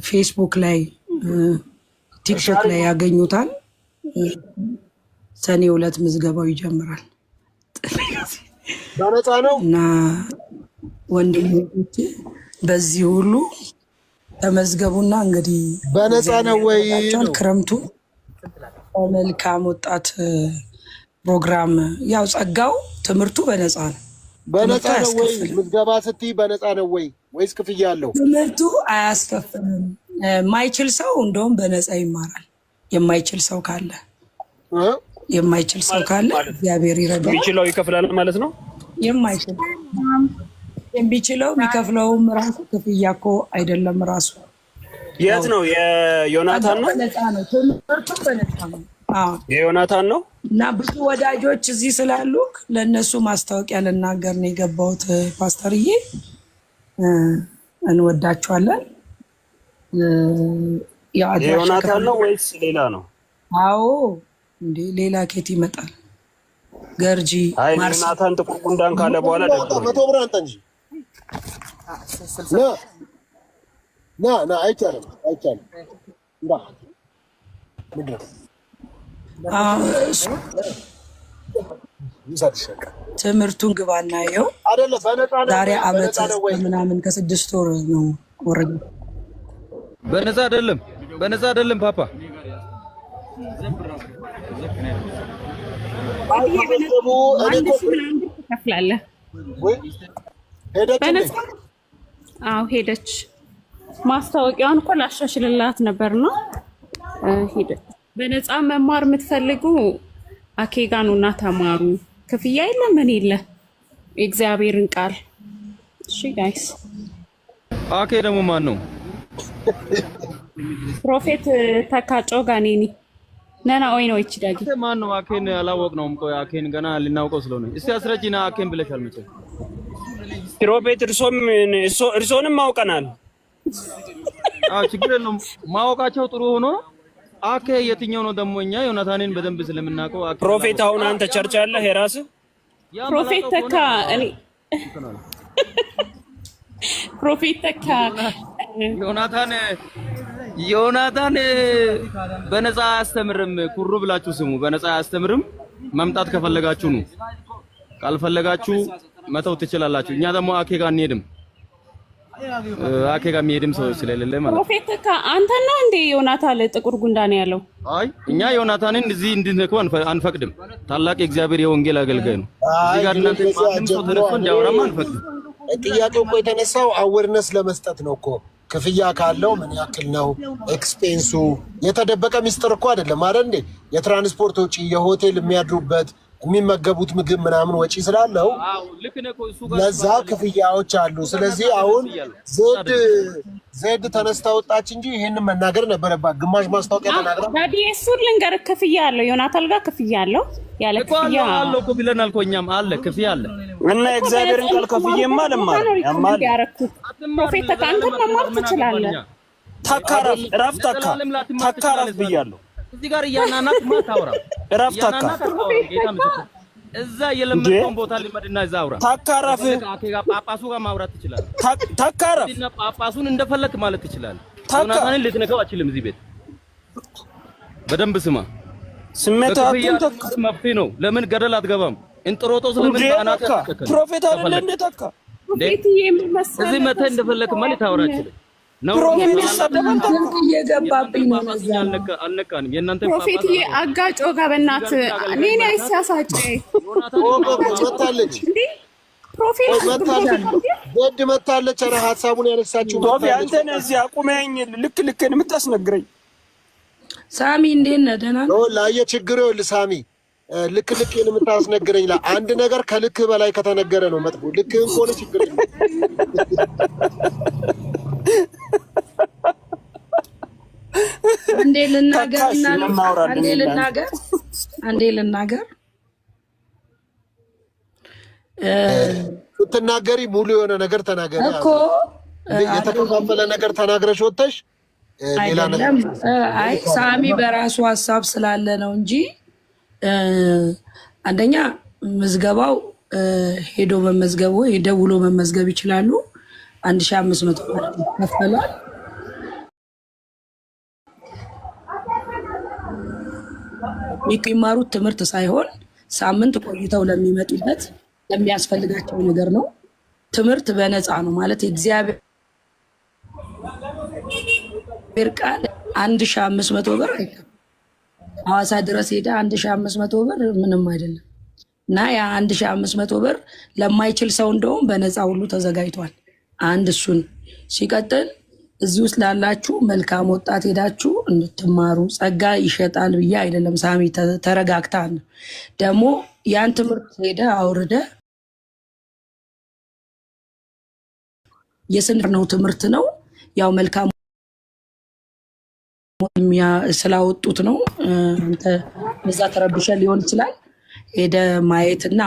ፌስቡክ ላይ ቲክቶክ ላይ ያገኙታል። ሰኔ 2 ምዝገባው ይጀምራል። በነፃ ነው እና ወንድሞቼ በዚህ ሁሉ ተመዝገቡና እንግዲህ በነፃ ነው ወይ ነው ክረምቱ መልካም ወጣት ፕሮግራም ያው ጸጋው ትምህርቱ በነፃ ነው። በነፃ ነው ወይ ምዝገባ ስትይ በነፃ ነው ወይ ወይስ ክፍያ አለው? ትምህርቱ አያስከፍልም። የማይችል ሰው እንደውም በነፃ ይማራል። የማይችል ሰው ካለ እግዚአብሔር ይረዳል። የሚችለው ይከፍላል ማለት ነው። የማይችል የሚችለው የሚከፍለውም ራሱ ክፍያ እኮ አይደለም። ራሱ የት ነው? የዮናታን ነው። በነፃ ነው ትምህርቱ በነፃ ነው። የዮናታን ነው። እና ብዙ ወዳጆች እዚህ ስላሉ ለእነሱ ማስታወቂያ ልናገር ነው የገባሁት። ፓስተርዬ እንወዳችኋለን። የዮናታን ነው ወይስ ሌላ ነው? አዎ እንዴ ሌላ ኬት ይመጣል? ገርጂ ዮናታን ጥቁር ጉንዳን ካለ በኋላ መቶ ብር አንተ እንጂ ና አይቻልም። ትምህርቱን ግባና ይኸው ዛሬ ዓመት ምናምን ከ6 ወር ነው ወረደ። በነፃ አይደለም በነፃ አይደለም ፓፓ። ትከፍላለህ። አዎ ሄደች። ማስታወቂያውን እኮ ላሻሽልላት ነበር ነው ሄደች። በነፃ መማር የምትፈልጉ አኬጋ ነውና ተማሩ። ክፍያ የለ ምን የለ የእግዚአብሔርን ቃል። እሺ ጋይስ። አኬ ደግሞ ማን ነው? ፕሮፌት ተካጮ ጋኔኒ ነና ወይ ነው እቺ ዳጊ ማን ነው? አኬን አላወቅነውም። ቆይ አኬን ገና ልናውቀው ስለሆነ እስቲ አስረጂና አኬን ብለሻል መቼም። ፕሮፌት እርሶንም ማውቀናል። ችግር የለውም ማወቃቸው ጥሩ ሆኖ አኬ የትኛው ነው ደግሞ? እኛ ዮናታንን በደንብ ስለምናውቀው አኬ ፕሮፌት አሁን አንተ ቸርች አለህ የራስህ? ፕሮፌት ተካ እኔ ፕሮፌት ተካ ዮናታን በነፃ አያስተምርም። ኩሩ ብላችሁ ስሙ። በነፃ አያስተምርም። መምጣት ከፈለጋችሁ ነው፣ ካልፈለጋችሁ መተው ትችላላችሁ። እኛ ደግሞ አኬ ጋር አንሄድም። አኬ ጋር የሚሄድም ሰው ስለሌለ ማለት ነው። ፕሮፌት ተካ አንተ ነው እንዴ ዮናታን ጥቁር ጉንዳን ያለው? አይ እኛ ዮናታንን እዚህ እንድንነኩ አንፈቅድም። ታላቅ የእግዚአብሔር የወንጌል አገልጋይ ነው። እዚህ ጋር እናንተ ማንም ሰው ተነስቶ እንዲያወራማ አንፈቅድም። ጥያቄው እኮ የተነሳው አዌርነስ ለመስጠት ነው እኮ። ክፍያ ካለው ምን ያክል ነው ኤክስፔንሱ? የተደበቀ ሚስጥር እኮ አይደለም አይደል እንዴ? የትራንስፖርት ወጪ፣ የሆቴል የሚያድሩበት የሚመገቡት ምግብ ምናምን ወጪ ስላለው ለዛ ክፍያዎች አሉ። ስለዚህ አሁን ዜድ ተነስታ ወጣች እንጂ ይሄንን መናገር ነበረባት። ግማሽ ማስታወቂያ ተናግራ ዳዲ እሱን ልንገር፣ ክፍያ አለው ዮናታን ጋር ክፍያ አለው። ያለ ክፍያ አለው እኮ ብለናል እኮ እኛም አለ ክፍያ አለ እና እግዚአብሔርን ቃል ከፍዬማ ለማለት ያማል። ፕሮፌት ተካ አንተ መማር ትችላለህ። ታካራፍ ራፍ ታካራፍ ብያለሁ። እዚህ ጋር እያናናት ማታወራ ራፍ ታካ እዛ የለመደውን ቦታ ሊመድና እዛ አውራ ታካራፍ አኬጋ ጳጳሱ ጋር ማውራት ትችላለህ። ታካራፍ እና ጳጳሱን እንደፈለክ ማለት ትችላለህ። ዮናታንን ልትነካው አችልም። እዚህ ቤት በደንብ ስማ። ስሜታቱን መፍትሄ ነው። ለምን ገደል አትገባም? እንጥሮጦስ ለምን ባናት ፕሮፌት አይደለ እንደ ታካ እዚህ መተህ እንደፈለክ ማለት ታወራ አችልም ነው። ፕሮፌት ሰደበን እየገባብኝ ነው። አልነካንም። የእናንተ ፕሮፌት አጋጮ ጋር በእናት እኔ አይሳሳጭ መታለች ፕሮፌት ወድ መታለች። ኧረ ሀሳቡን ያነሳችሁ ቶፊ አንተ ነህ እዚህ አቁመኝ ልክን የምታስነግረኝ። ሳሚ እንዴት ነህ? ደህና ነው። ላየ ችግር ይኸውልህ ሳሚ ልክ የምታስነግረኝ አንድ ነገር ከልክ በላይ ከተነገረ ነው መጥፎ። ልክህን ከሆነ ችግር የለም። አንዴ ልናገር ስትናገሪ ሙሉ የሆነ ነገር ተናገሪ እኮ። የተከፋፈለ ነገር ተናግረሽ ወጥተሽ ሌላ ነገር አይ ሳሚ በራሱ ሀሳብ ስላለ ነው እንጂ አንደኛ ምዝገባው ሄዶ መመዝገብ ወይ ደውሎ መመዝገብ ይችላሉ። 1500 ብር ይከፈላል። የሚማሩት ትምህርት ሳይሆን ሳምንት ቆይተው ለሚመጡበት ለሚያስፈልጋቸው ነገር ነው። ትምህርት በነፃ ነው ማለት የእግዚአብሔር ቃል 1500 ብር አይከፍልም። ሐዋሳ ድረስ ሄደ 1500 ብር ምንም አይደለም። እና ያ 1500 ብር ለማይችል ሰው እንደውም በነፃ ሁሉ ተዘጋጅቷል። አንድ እሱን ሲቀጥል እዚህ ውስጥ ላላችሁ መልካም ወጣት ሄዳችሁ እንድትማሩ ጸጋ ይሸጣል ብዬ አይደለም። ሳሚ ተረጋግታል። ደግሞ ያን ትምህርት ሄደ አውርደ የስንር ነው ትምህርት ነው ያው መልካም ስላወጡት ነው። አንተ እዛ ተረብሸ ሊሆን ይችላል። ሄደ ማየትና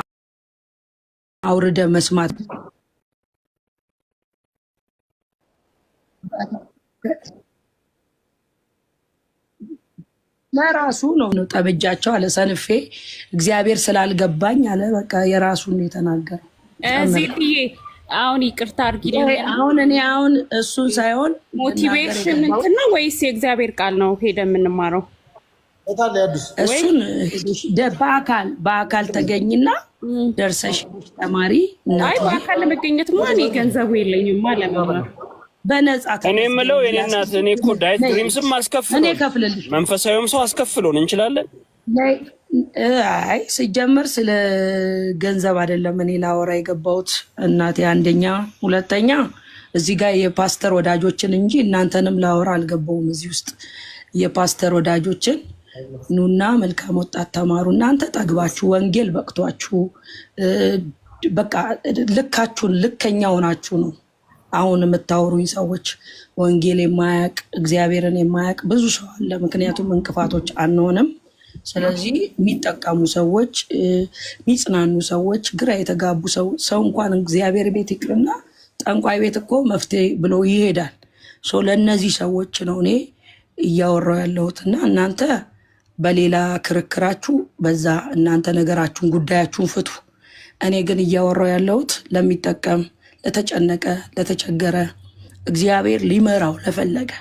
አውርደ መስማት ለራሱ ነው። ጠብጃቸው አለ ሰንፌ እግዚአብሔር ስላልገባኝ አለ። በቃ የራሱን የተናገረው ዜድዬ አሁን ይቅርታ አድርጊልኝ። አሁን እኔ እሱን ሳይሆን ሞቲቬሽን እንትን ነው ወይስ የእግዚአብሔር ቃል ነው ሄደ የምንማረው? እሱን በአካል ተገኝና ደርሰሽ ተማሪ። አይ በአካል ለመገኘትማ እኔ ገንዘቡ የለኝማ ለመማር። በነፃ እኔ የምለው የኔ እናት እኔ እኮ ዳይት ድሪምስም አስከፍሎን እኔ ከፍልልሽ መንፈሳዊም ሰው አስከፍሎን እንችላለን። አይ ሲጀመር ስለ ገንዘብ አይደለም እኔ ላወራ የገባሁት እናቴ። አንደኛ ሁለተኛ እዚህ ጋር የፓስተር ወዳጆችን እንጂ እናንተንም ላወራ አልገባውም። እዚህ ውስጥ የፓስተር ወዳጆችን ኑና መልካም ወጣት ተማሩ። እናንተ ጠግባችሁ ወንጌል በቅቷችሁ በቃ ልካችሁን ልከኛ ሆናችሁ ነው አሁን የምታወሩኝ ሰዎች። ወንጌል የማያውቅ እግዚአብሔርን የማያውቅ ብዙ ሰው አለ። ምክንያቱም እንቅፋቶች አንሆንም። ስለዚህ የሚጠቀሙ ሰዎች፣ የሚጽናኑ ሰዎች፣ ግራ የተጋቡ ሰው እንኳን እግዚአብሔር ቤት ይቅርና ጠንቋይ ቤት እኮ መፍትሄ ብሎ ይሄዳል። ለእነዚህ ሰዎች ነው እኔ እያወራው ያለሁት እና እናንተ በሌላ ክርክራችሁ በዛ እናንተ ነገራችሁን ጉዳያችሁን ፍቱ። እኔ ግን እያወራው ያለሁት ለሚጠቀም ለተጨነቀ ለተቸገረ እግዚአብሔር ሊመራው ለፈለገ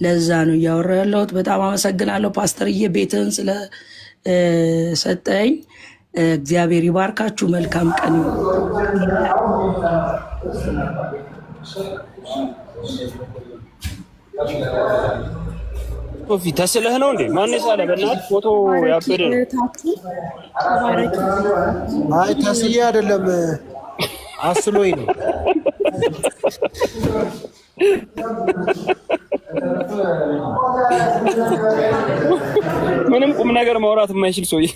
ለዛ ነው እያወራው ያለሁት። በጣም አመሰግናለሁ ፓስተርዬ ቤትህን ስለሰጠኝ። እግዚአብሔር ይባርካችሁ። መልካም ቀን ይሁን። ሶፊ ተስለህ ነው እንዴ? ማን ሳለ? በእናትህ ፎቶ ያበደ ነው። አይ ተስዬ አይደለም አስሎኝ ነው። ምንም ቁም ነገር ማውራት የማይችል ሰውዬ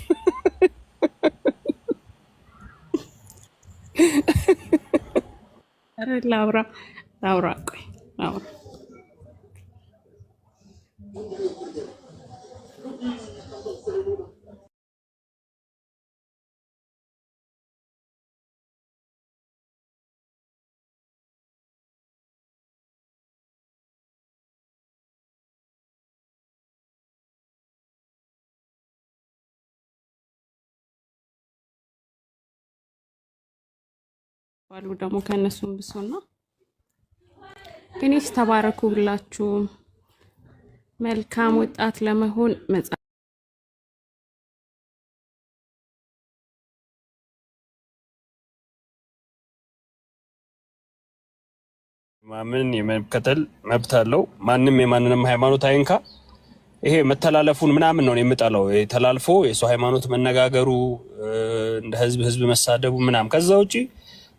ላውራ ቆይ ላውራ ባሉ ደግሞ ከነሱም ብሶና እኔስ ተባረኩ ብላችሁ መልካም ወጣት ለመሆን ማመን የመከተል መብት አለው። ማንም የማንንም ሃይማኖት አይንካ። ይሄ መተላለፉን ምናምን ነው የምጠላው። ተላልፎ የሰው ሃይማኖት መነጋገሩ እንደ ህዝብ መሳደቡ ምናምን። ከዛ ውጪ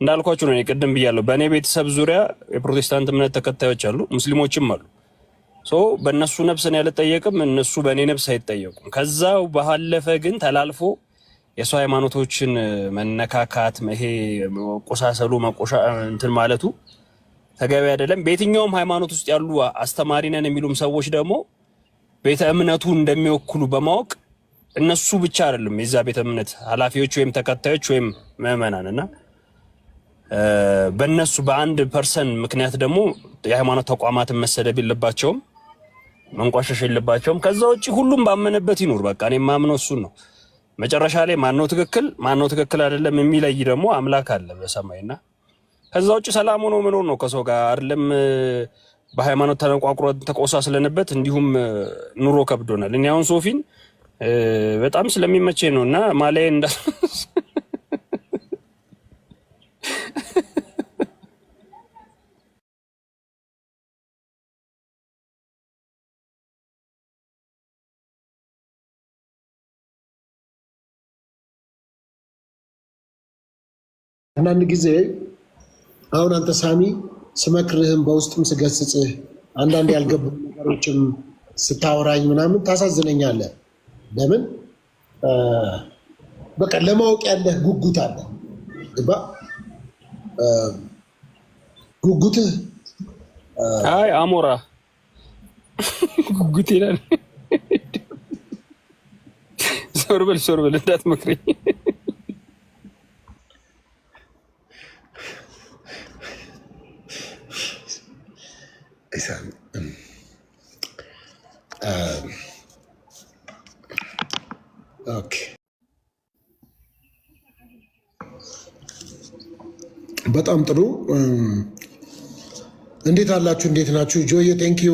እንዳልኳችሁ ነው ቅድም ብያለሁ። በእኔ ቤተሰብ ዙሪያ የፕሮቴስታንት እምነት ተከታዮች አሉ፣ ሙስሊሞችም አሉ። በእነሱ ነፍስ እኔ አልጠየቅም፣ እነሱ በእኔ ነፍስ አይጠየቁም። ከዛው ባለፈ ግን ተላልፎ የሰው ሃይማኖቶችን መነካካት ይሄ ቆሳሰሉ እንትን ማለቱ ተገቢ አይደለም። በየትኛውም ሃይማኖት ውስጥ ያሉ አስተማሪ ነን የሚሉም ሰዎች ደግሞ ቤተ እምነቱ እንደሚወክሉ በማወቅ እነሱ ብቻ አይደለም የዛ ቤተ እምነት ኃላፊዎች ወይም ተከታዮች ወይም ምዕመናንና በእነሱ በአንድ ፐርሰን ምክንያት ደግሞ የሃይማኖት ተቋማትን መሰደብ የለባቸውም፣ መንቋሸሽ የለባቸውም። ከዛ ውጪ ሁሉም ባመነበት ይኖር። በቃ እኔ የማምነው እሱን ነው። መጨረሻ ላይ ማነው ትክክል አይደለም የሚለይ ደግሞ አምላክ አለ በሰማይና ከዛ ውጪ ሰላም ሆኖ መኖር ነው ከሰው ጋር አይደለም። በሃይማኖት ተነቋቁሮ ተቆሳስለንበት እንዲሁም ኑሮ ከብዶናል። እኔ አሁን ሶፊን በጣም ስለሚመቸኝ ነውና ማላይ እንዳ አንዳንድ ጊዜ አሁን አንተ ሳሚ ስመክርህም በውስጥም ስገስጽህ አንዳንድ ያልገቡ ነገሮችም ስታወራኝ ምናምን ታሳዝነኛለህ። ለምን በቃ ለማወቅ ያለህ ጉጉት አለ። ጉጉትህ አይ አሞራ ጉጉት ይላል። ዞር በል እንዳትመክረኝ። በጣም ጥሩ። እንዴት አላችሁ? እንዴት ናችሁ? ጆዬ ቴንኪዩ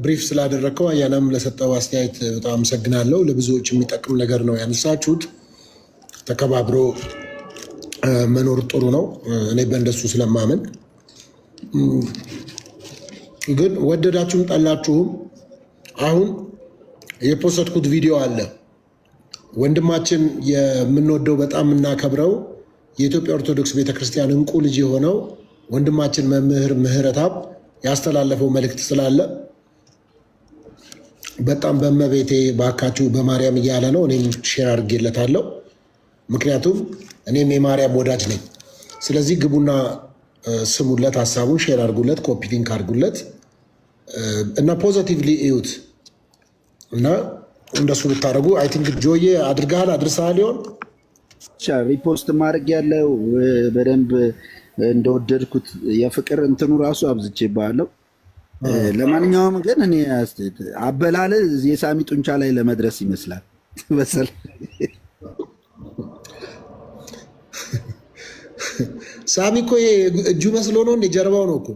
ብሪፍ ስላደረግከው አያናም ለሰጠው አስተያየት በጣም አመሰግናለሁ። ለብዙዎች የሚጠቅም ነገር ነው ያነሳችሁት። ተከባብሮ መኖር ጥሩ ነው። እኔ በእንደሱ ስለማመን ግን ወደዳችሁም ጠላችሁም አሁን የፖስትኩት ቪዲዮ አለ። ወንድማችን የምንወደው በጣም የምናከብረው የኢትዮጵያ ኦርቶዶክስ ቤተክርስቲያን እንቁ ልጅ የሆነው ወንድማችን መምህር ምህረተአብ ያስተላለፈው መልእክት ስላለ በጣም በመቤቴ ባካችሁ በማርያም እያለ ነው። እኔም ሼር አድርጌለታለሁ። ምክንያቱም እኔም የማርያም ወዳጅ ነኝ። ስለዚህ ግቡና ስሙለት፣ ሀሳቡን ሼር አድርጉለት፣ ኮፒ ሊንክ አድርጉለት እና ፖዚቲቭሊ እዩት እና እንደሱ ብታደርጉ አይ ቲንክ ጆዬ አድርገሃል፣ አድርሰሃል ሊሆን ሪፖስት ማድረግ ያለው በደንብ እንደወደድኩት የፍቅር እንትኑ ራሱ አብዝቼ ባለው። ለማንኛውም ግን እኔ አበላለ የሳሚ ጡንቻ ላይ ለመድረስ ይመስላል መሰል። ሳሚ እኮ እጁ መስሎ ነው እንደ ጀርባው ነው እኮ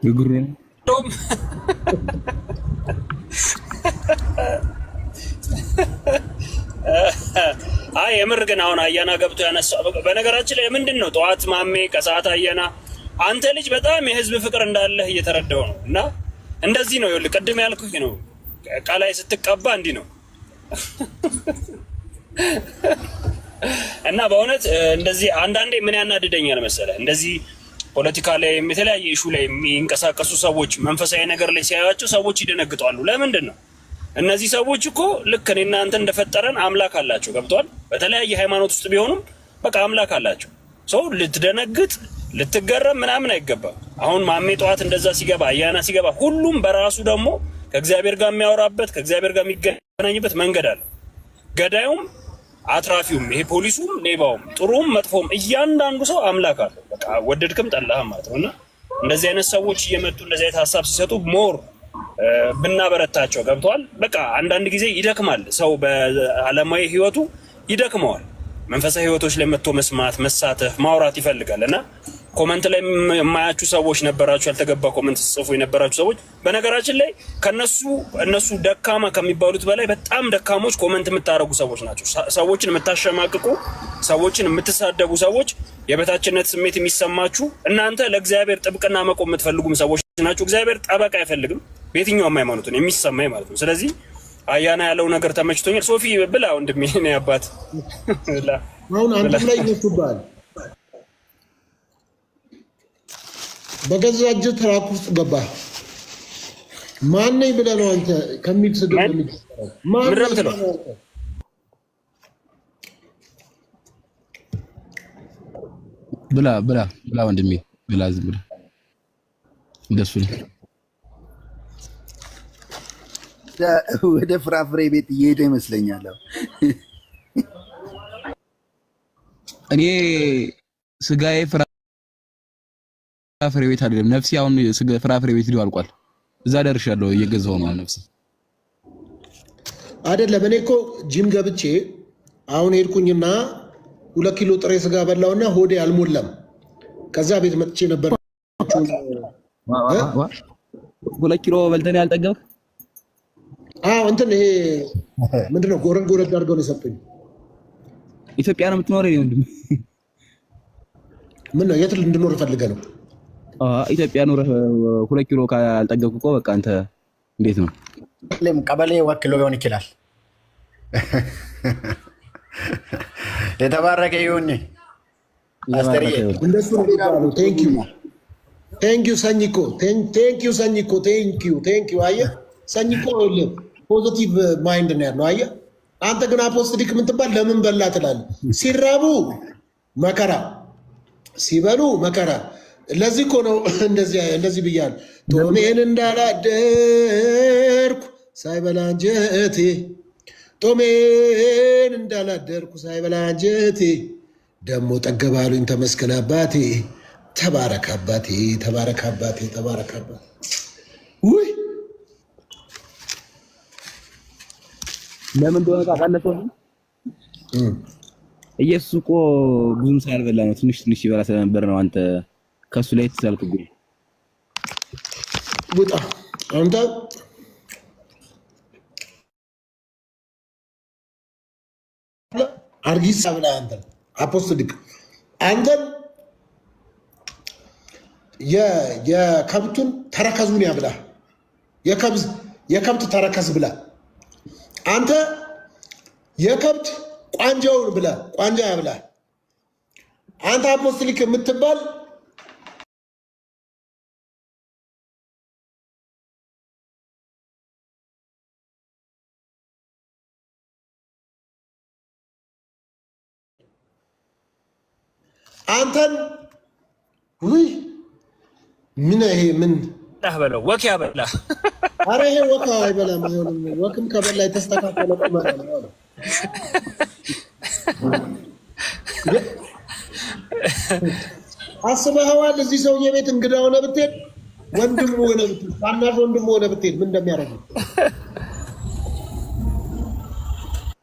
እግሩ ነው። አይ የምር ግን አሁን አያና ገብቶ ያነሳው በነገራችን ላይ ምንድን ነው ጠዋት ማሜ ከሰዓት አያና አንተ ልጅ በጣም የህዝብ ፍቅር እንዳለህ እየተረዳው ነው። እና እንደዚህ ነው ይኸውልህ፣ ቅድም ያልኩህ ነው ቃላይ ስትቀባ እንዲህ ነው። እና በእውነት እንደዚህ አንዳንዴ ምን ያናድደኛል መሰለህ፣ እንደዚህ ፖለቲካ ላይ የተለያየ ኢሹ ላይ የሚንቀሳቀሱ ሰዎች መንፈሳዊ ነገር ላይ ሲያዩአቸው ሰዎች ይደነግጣሉ። ለምንድን ነው? እነዚህ ሰዎች እኮ ልክ እኔ እናንተ እንደፈጠረን አምላክ አላቸው። ገብቷል? በተለያየ ሃይማኖት ውስጥ ቢሆኑም በቃ አምላክ አላቸው። ሰው ልትደነግጥ ልትገረም ምናምን አይገባም። አሁን ማሜ ጠዋት እንደዛ ሲገባ አያና ሲገባ ሁሉም በራሱ ደግሞ ከእግዚአብሔር ጋር የሚያወራበት ከእግዚአብሔር ጋር የሚገናኝበት መንገድ አለ። ገዳዩም አትራፊውም፣ ይሄ ፖሊሱም ሌባውም ጥሩም መጥፎም እያንዳንዱ ሰው አምላክ አለው። በቃ ወደድክም ጠላህም ማለት ነውና እንደዚህ አይነት ሰዎች እየመጡ እንደዚህ አይነት ሀሳብ ሲሰጡ ሞር ብናበረታቸው። ገብቷል? በቃ አንዳንድ ጊዜ ይደክማል ሰው በዓለማዊ ህይወቱ ይደክመዋል። መንፈሳዊ ህይወቶች ላይ መጥቶ መስማት፣ መሳተፍ፣ ማውራት ይፈልጋል እና ኮመንት ላይ የማያችሁ ሰዎች ነበራችሁ፣ ያልተገባ ኮመንት ጽፉ የነበራችሁ ሰዎች በነገራችን ላይ እነሱ ደካማ ከሚባሉት በላይ በጣም ደካሞች ኮመንት የምታደርጉ ሰዎች ናቸው። ሰዎችን የምታሸማቅቁ፣ ሰዎችን የምትሳደቡ ሰዎች፣ የበታችነት ስሜት የሚሰማችሁ እናንተ ለእግዚአብሔር ጥብቅና መቆም የምትፈልጉም ሰዎች ናቸው። እግዚአብሔር ጠበቃ አይፈልግም በየትኛውም ሃይማኖት ነው የሚሰማኝ ማለት ነው። ስለዚህ አያና ያለው ነገር ተመችቶኛል። ሶፊ ብላ ወንድሜ ነው ያባት አሁን አንተ ላይ ይነሱባል በገዛ እጅ ትራክ ውስጥ ገባ። ማን ነኝ ብለህ ነው አንተ ከሚል ስድብ የሚጀምረው? ማን ነኝ ብላ ብላ ብላ ወንድሜ ብላ፣ ዝም ብለህ እንደሱ ነው። ወደ ፍራፍሬ ቤት እየሄደ ይመስለኛል። እኔ ስጋዬ ፍራፍሬ ቤት አይደለም ነፍሴ። አሁን ፍራፍሬ ቤት ሊው አልቋል። እዛ ደርሻለሁ፣ እየገዛሁ ነው ነፍሴ አይደለም። እኔ እኮ ጂም ገብቼ አሁን ሄድኩኝና 2 ኪሎ ጥሬ ስጋ በላውና ሆዴ አልሞላም። ከዛ ቤት መጥቼ ነበር። 2 ኪሎ በልተን ያልጠገብክ? አዎ እንትን ይሄ ምንድነው ጎረድ አድርገው ነው የሰጡኝ። ኢትዮጵያ ነው የምትኖረው ወንድም? ምን ነው የት እንድኖር ፈልገህ ነው? ኢትዮጵያ ኖረህ 2 ኪሎ ካልጠገብክ እኮ በቃ አንተ እንዴት ነው? ቀበሌ ወክሎ ሊሆን ይችላል። የተባረከ ይሁን። አስተርዬ እንደሱ ነው የሚባለው። ቴንክ ዩ ሰኝኮ፣ ቴንክ ዩ ሰኝኮ፣ ቴንክ ዩ አየህ ሰኝኮ ፖዚቲቭ ማይንድ ነው ያለው። አየህ አንተ ግን አፖስቶሊክ የምትባል ለምን በላ ትላለህ? ሲራቡ መከራ፣ ሲበሉ መከራ። ለዚህ እኮ ነው እንደዚህ ብያለሁ። ጦሜን እንዳላደርኩ ሳይበላ አንጀቴ፣ ጦሜን እንዳላደርኩ ሳይበላ አንጀቴ፣ ደግሞ ጠገባሉኝ ተመስገን አባቴ። ተባረክ አባቴ፣ ተባረክ አባቴ፣ ተባረክ አባቴ። ውይ ለምን እንደሆነ ታውቃለህ? ኢየሱስ እኮ ብዙም ሳይበላ ነው ትንሽ ይበላ ስለነበር ነው አንተ ከሱ ላይ ተሳልክብኝ። ውጣ አንተ አርጊሳ ብለህ አንተ አፖስቶሊክ አንተ የከብቱን ተረከዙን ያብላ፣ የከብት ተረከዝ ብላ። አንተ የከብት ቋንጃውን ብላ፣ ቋንጃ ያብላ። አንተ አፖስቶሊክ የምትባል አንተን ምን ይሄ ምን በለው ወክ ያበላ። አረ ይሄ ወክ አይበላም። አይሆንም። ወክም ከበላ የተስተካከለ ቁመና ነው። አስበኸዋል? እዚህ ሰውዬ ቤት እንግዳ ሆነ ብትሄድ፣ ወንድም ሆነ ብትሄድ፣ ታናሽ ወንድም ሆነ ብትሄድ ምን እንደሚያደርግ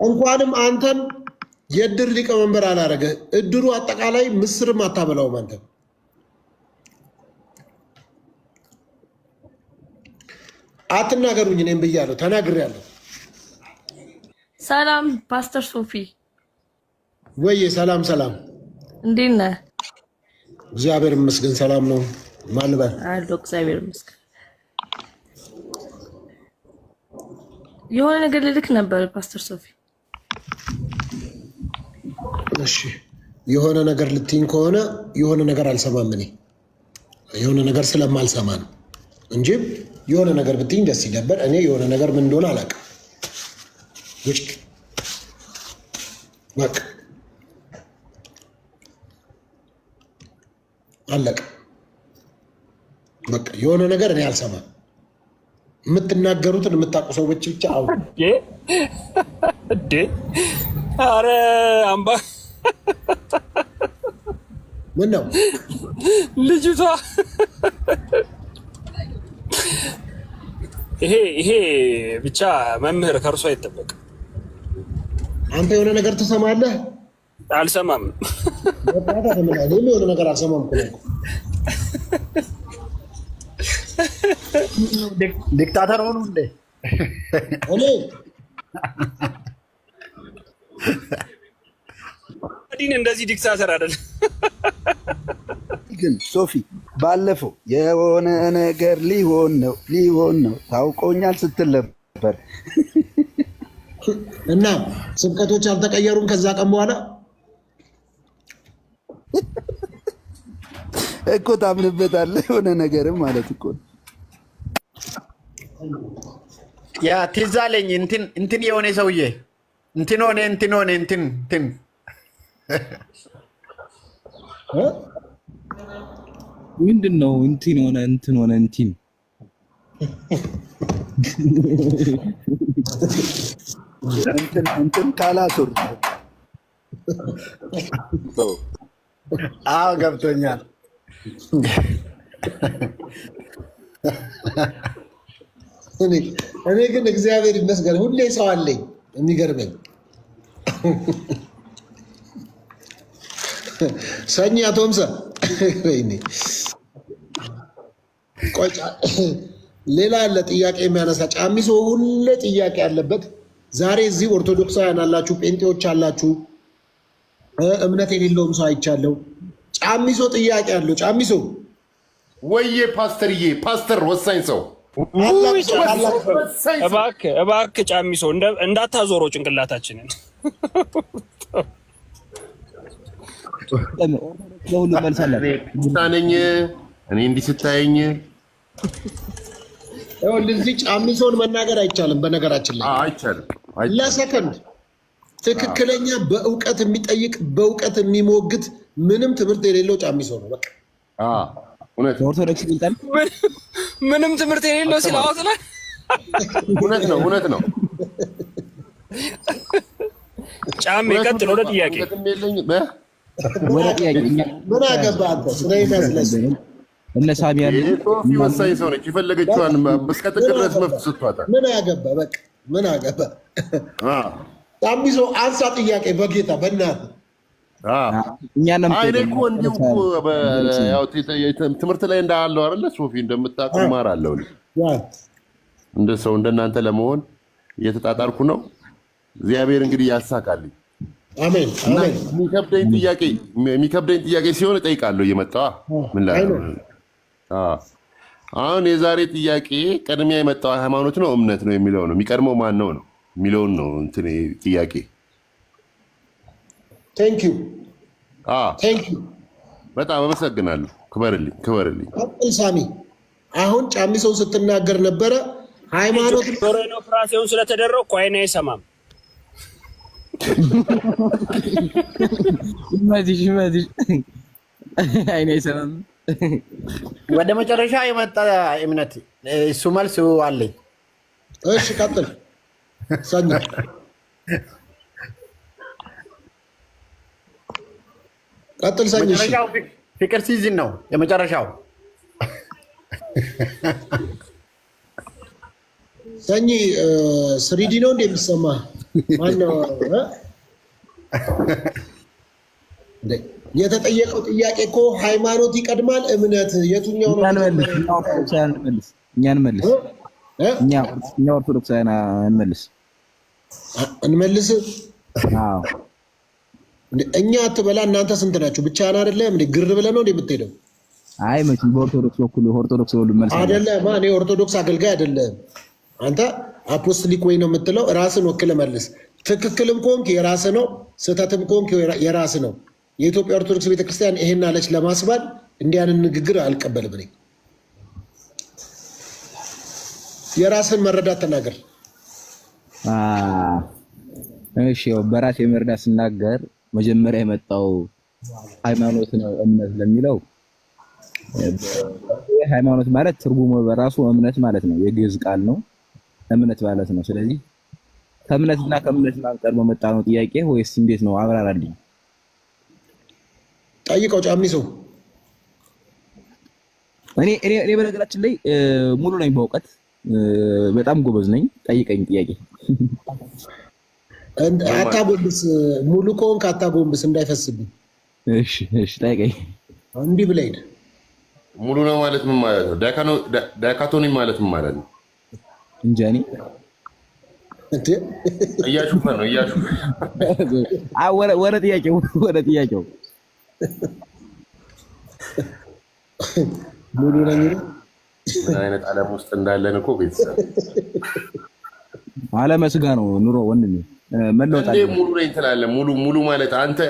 እንኳንም አንተን የእድር ሊቀመንበር አላረገ። እድሩ አጠቃላይ ምስርም አታበላውም አንተ። አትናገሩኝ፣ እኔም ብያለሁ፣ ተናግሬያለሁ። ሰላም ፓስተር ሶፊ። ወይ ሰላም ሰላም፣ እንዴት ነህ? እግዚአብሔር ይመስገን ሰላም ነው። ማን በል አሎ። እግዚአብሔር ይመስገን። የሆነ ነገር ልልክ ነበር ፓስተር ሶፊ። እሺ፣ የሆነ ነገር ልትይኝ ከሆነ የሆነ ነገር አልሰማም። እኔ የሆነ ነገር ስለማልሰማ ነው እንጂ የሆነ ነገር ብትይኝ ደስ ይል ነበር። እኔ የሆነ ነገር ምን እንደሆነ አላውቅም። በቃ አለቀ። በቃ የሆነ ነገር እኔ አልሰማም። የምትናገሩትን የምታውቁ ሰዎች ብቻ አውሩ። አረ አምባ ምን ነው ልጅቷ? ይሄ ብቻ መምህር ከእርሷ አይጠበቅም። አንተ የሆነ ነገር ትሰማለህ? አልሰማም። እኔም የሆነ ነገር አልሰማም። ዲክታተር ሆኑ እንዴ? እኔ ዲን እንደዚህ ዲክታተር አይደለም። ግን ሶፊ ባለፈው የሆነ ነገር ሊሆን ነው ታውቆኛል ስትል ነበር እና ስብከቶች አልተቀየሩም ከዛ ቀን በኋላ እኮ ታምንበታለህ። የሆነ ነገርም ማለት እኮ ያ ትዝ አለኝ። እንትን የሆነ ሰውዬ እንትን ሆነ ምንድን ነው እንትን ሆነ እንትን ካላሱር አዎ ገብቶኛል። እኔ ግን እግዚአብሔር ይመስገን ሁሌ ሰው አለኝ። የሚገርመኝ ሰኛ ቶምሰ ሌላ አለ ጥያቄ የሚያነሳ ጫሚሶ ሁሌ ጥያቄ ያለበት። ዛሬ እዚህ ኦርቶዶክሳውያን አላችሁ፣ ጴንጤዎች አላችሁ፣ እምነት የሌለውም ሰው አይቻለው። ጫሚሶ ጥያቄ አለው። ጫሚሶ ወዬ ፓስተርዬ፣ ፓስተር ወሳኝ ሰው እባክህ ጫሚሶ እንዳታዞረው ጭንቅላታችንን። ነኝ እኔ እንዲህ ስታየኝ እዚህ ጫሚሶን መናገር አይቻልም። በነገራችን ላይ አይቻልም ለሰከንድ ትክክለኛ በእውቀት የሚጠይቅ በእውቀት የሚሞግት ምንም ትምህርት የሌለው ጫሚሶ ነው። በቃ ኦርቶዶክስ ይልጣል ምንም ትምህርት የሌለው ሲላወጥ ነው። እውነት ነው። ጫሜ ቀጥል። ወደ ጥያቄ ምን አገባህ አንተ? ስለ ይመስለኝ እነ ሳሚያን ሶፊ ወሳኝ ሰው ነች። የፈለገችዋን እስከ ጥግ ድረስ መብት ሰጥቷታል። ምን አገባህ? በቃ ምን አገባህ? ጫሚሶ አንሳ ጥያቄ በጌታ በእናትህ አይኔ እኮ እንዲሁ ትምህርት ላይ እንዳለው አይደለ ሶፊ እንደምታውቁ እማራለሁ። እንደ ሰው እንደናንተ ለመሆን እየተጣጣርኩ ነው። እግዚአብሔር እንግዲህ ያሳካልኝ። አሜን አሜን። የሚከብደኝ ጥያቄ ሲሆን እጠይቃለሁ እየመጣሁ ምን ላይ አሁን የዛሬ ጥያቄ ቅድሚያ የመጣው ሃይማኖት ነው እምነት ነው የሚለው ነው። የሚቀድመው ማን ነው የሚለውን ነው እንትን ጥያቄ። ቴንክ ዩ በጣም አመሰግናለሁ። ክበርልኝ። ሳሚ አሁን ጫሚሶን ስትናገር ነበረ ሃይማኖት ቶሬኖ ኦፕራሲዮን ስለተደረኩ አይኔ አይሰማም። ይመዝሽ አይኔ አይሰማም። ወደ መጨረሻ የመጣ እምነት እሱ መልስ አለኝ። እሺ ቀጥል ሰኝ ቀጥል ሰኝ። መጨረሻው ፍቅር ሲዝን ነው የመጨረሻው። ሰኝ ስሪዲ ነው እንደሚሰማ ማነው የተጠየቀው ጥያቄ እኮ ሃይማኖት ይቀድማል እምነት የቱኛው ነው? እኛን መልስ እኛ ኦርቶዶክሳውያን እንመልስ። አዎ እኛ አትበላ እናንተ ስንት ናችሁ? ብቻህን አይደለም እንዴ? ግር ብለህ ነው እንዴ የምትሄደው? አይ መቼም በኦርቶዶክስ በኩል ኦርቶዶክስ ሁሉ መልስ አይደለም። እኔ ኦርቶዶክስ አገልጋይ አይደለም። አንተ አፖስቶሊክ ወይ ነው የምትለው? ራስን ወክለህ መልስ። ትክክልም ከሆንክ የራስህ ነው፣ ስህተትም ከሆንክ የራስህ ነው። የኢትዮጵያ ኦርቶዶክስ ቤተክርስቲያን ይሄን አለች ለማስባል እንዲህ አይነት ንግግር አልቀበልም። እኔ የራስን መረዳት ተናገር። እሺ በራሴ መረዳት ስናገር መጀመሪያ የመጣው ሃይማኖት ነው እምነት ለሚለው ሃይማኖት ማለት ትርጉሙ በራሱ እምነት ማለት ነው። የግዕዝ ቃል ነው እምነት ማለት ነው። ስለዚህ ከእምነትና ከእምነት ማንቀር በመጣ ነው ጥያቄ ወይስ እንዴት ነው? አብራራልኝ። ጠይቀው ጫሚሶ። እኔ በነገራችን ላይ ሙሉ ነኝ በእውቀት በጣም ጎበዝ ነኝ። ጠይቀኝ ጥያቄ። አታጎንብስ፣ ሙሉ ከሆንክ አታጎንብስ እንዳይፈስብኝ። እሺ ጠይቀኝ። እንዲህ ብለህ ሂድ። ሙሉ ነው ማለት ምን ማለት ነው? ዳይካቶኒ ማለት ምን ማለት ነው? እንጃ እኔ እያሹፈ ነው እያሹፈ። ወደ ጥያቄው ሙሉ ነኝ። ምን አይነት ዓለም ውስጥ እንዳለን እኮ ቤተሰብ ዓለመ ሥጋ ነው ኑሮ ወንድሜ። መለወጥ እንዴ ሙሉ ነኝ ትላለህ? ሙሉ ማለት አንተ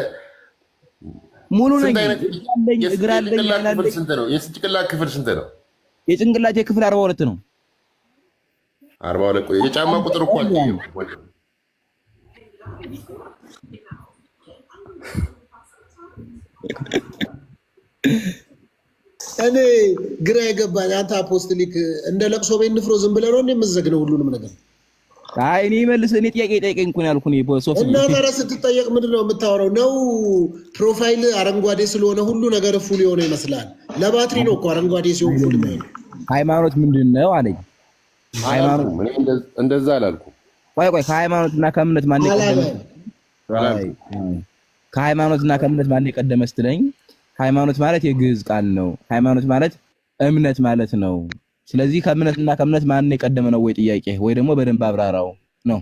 ሙሉ ነኝ እግር አለኝ። ስንት ነው የጭንቅላት ክፍል? ስንት ነው የጭንቅላት ክፍል? 42 ነው። 42 የጫማ ቁጥር እኮ አልጠየኩም። እኔ ግራ የገባኝ አንተ አፖስቶሊክ እንደ ለቅሶ ቤት ንፍሮ ዝም ብለህ ነው የምትዘግነው ሁሉንም ነገር? አይ እኔ መልስ እኔ ጥያቄ ጠይቀኝ እኮ ነው ያልኩህ። እኔ ሶፊ እና ታዲያ ስትጠየቅ ምንድን ነው የምታወራው? ነው ፕሮፋይል አረንጓዴ ስለሆነ ሁሉ ነገር ፉል የሆነ ይመስላል። ለባትሪ ነው እኮ አረንጓዴ ሲሆን ፉል ነው። ሃይማኖት ምንድን ነው አለኝ። ሃይማኖት እንደዛ አላልኩም። ቆይ ከሃይማኖትና ከእምነት ማን የቀደመ? ከሃይማኖትና ከእምነት ማን የቀደመ ስትለኝ ሃይማኖት ማለት የግዕዝ ቃል ነው። ሃይማኖት ማለት እምነት ማለት ነው። ስለዚህ ከእምነትና ከእምነት ማን የቀደመ ነው ወይ ጥያቄ፣ ወይ ደግሞ በደንብ አብራራው ነው።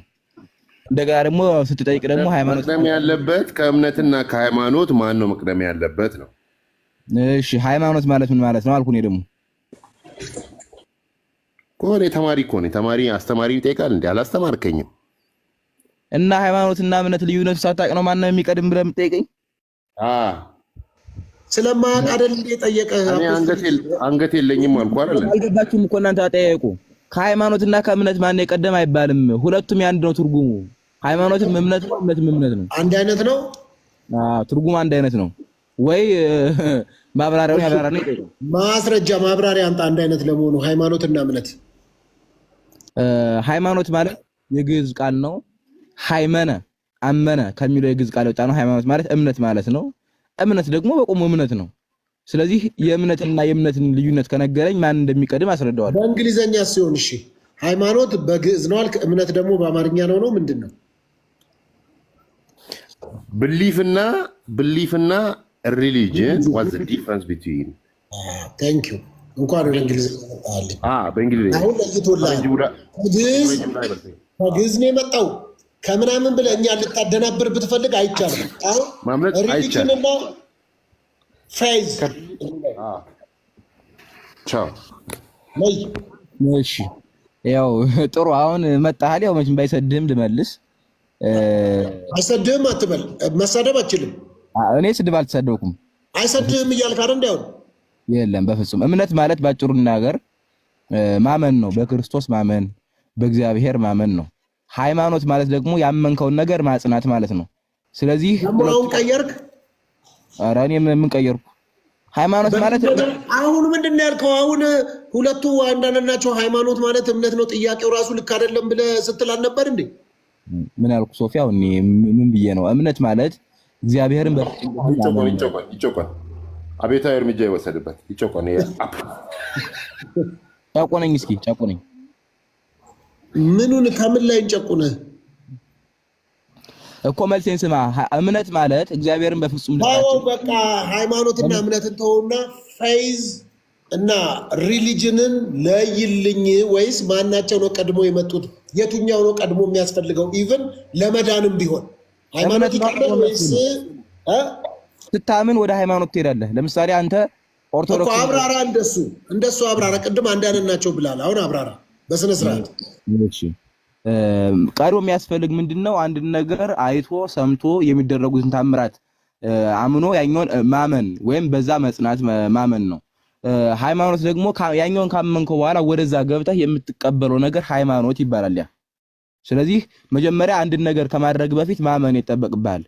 እንደገና ደግሞ ስትጠይቅ ደግሞ ሃይማኖት መቅደም ያለበት ከእምነትና ከሃይማኖት ማን ነው መቅደም ያለበት ነው። እሺ ሃይማኖት ማለት ምን ማለት ነው አልኩኝ። ደግሞ ኮኔ ተማሪ ተማሪ አስተማሪ ይጠይቃል እንዴ? አላስተማርከኝም። እና ሃይማኖትና እምነት ልዩነቱ ሳታውቅ ነው ማን ነው የሚቀድም ብለህ የምትጠይቀኝ? ስለማያውቅ አይደል እንዴ ጠየቀህ? እኔ አንገት የለኝም አልኩ አይደል? አልገባችሁም እኮ እናንተ አጠያየቁ። ከሃይማኖትና ከእምነት ማን የቀደም አይባልም። ሁለቱም ያንድ ነው ትርጉሙ። ሃይማኖትም እምነት ነው፣ እምነትም እምነት ነው። አንድ አይነት ነው። ትርጉሙ አንድ አይነት ነው ወይ? ማብራሪያውን ያብራራና ይጠይቃል። ማስረጃ ማብራሪያ አንተ አንድ አይነት ለመሆኑ ሃይማኖትና እምነት። ሃይማኖት ማለት የግዕዝ ቃል ነው። ሃይመነ አመነ ከሚለው የግዕዝ ቃል የወጣ ነው። ሃይማኖት ማለት እምነት ማለት ነው። እምነት ደግሞ በቁሙ እምነት ነው። ስለዚህ የእምነትና የእምነትን ልዩነት ከነገረኝ ማን እንደሚቀድም አስረዳዋለሁ። በእንግሊዘኛ ሲሆን እሺ ሃይማኖት በግዕዝ ነው አልክ፣ እምነት ደግሞ በአማርኛ ነው ምንድን ነው? ብሊፍና ሪሊጅን ዋት ዘ ዲፍረንስ ቢትዊን። ታንክ ዩ እንኳን ወደ እንግሊዝኛ መጣልኝ። በእንግሊዝኛ አሁን ለይቶልሃል። ከግዕዝ ነው የመጣው ከምናምን ብለህ እኛ ልታደናብር ብትፈልግ አይቻልም። አሁን ሪሊጅንና ፌዝ ቻው። እሺ ያው ጥሩ። አሁን መጣሃል። ያው መቼም ባይሰድህም ልመልስ። አይሰድህም አትበል። መሳደብ አችልም። እኔ ስድብ አልተሳደብኩም። አይሰድህም እያልክ አይደል? እንዳይሆን የለም በፍጹም። እምነት ማለት ባጭሩ ነገር ማመን ነው። በክርስቶስ ማመን፣ በእግዚአብሔር ማመን ነው። ሃይማኖት ማለት ደግሞ ያመንከውን ነገር ማጽናት ማለት ነው። ስለዚህ አሁን ቀየርክ? ኧረ እኔ ምን ቀየርኩ? ሃይማኖት ማለት አሁን ምንድን ነው ያልከው? አሁን ሁለቱ አንድ አይነት ናቸው። ሃይማኖት ማለት እምነት ነው። ጥያቄው ራሱ ልክ አይደለም ብለህ ስትል አልነበር እንዴ? ምን አልኩ? ሶፊያ ምን ብዬ ነው? እምነት ማለት እግዚአብሔርን ይጮቆን አቤታዊ እርምጃ ይወሰድበት። ይጮቆን ጫቆነኝ። እስኪ ጫቆነኝ። ምኑን ከምን ላይ እንጨቁነህ እኮ መልሴን ስማ። እምነት ማለት እግዚአብሔርን በፍጹም ልባችን በቃ ሃይማኖትና እምነትን ተውና ፌዝ እና ሪሊጅንን ለይልኝ። ወይስ ማናቸው ነው ቀድሞ የመጡት? የቱኛው ነው ቀድሞ የሚያስፈልገው? ኢቭን ለመዳንም ቢሆን ሃይማኖት ይቀድማል ወይስ ስታምን ወደ ሃይማኖት ትሄዳለህ? ለምሳሌ አንተ ኦርቶዶክስ አብራራ። እንደሱ አብራራ። ቅድም አንድ አይነት ናቸው ብላል። አሁን አብራራ በስነ ስርዓት። እሺ ቀድሞ የሚያስፈልግ ምንድነው? አንድ ነገር አይቶ ሰምቶ የሚደረጉትን ታምራት አምኖ ያኛውን ማመን ወይም በዛ መጽናት ማመን ነው። ሃይማኖት ደግሞ ያኛውን ካመንከው በኋላ ወደዛ ገብተህ የምትቀበለው ነገር ሃይማኖት ይባላል። ያ ስለዚህ መጀመሪያ አንድ ነገር ከማድረግ በፊት ማመን ይጠበቅብሃል።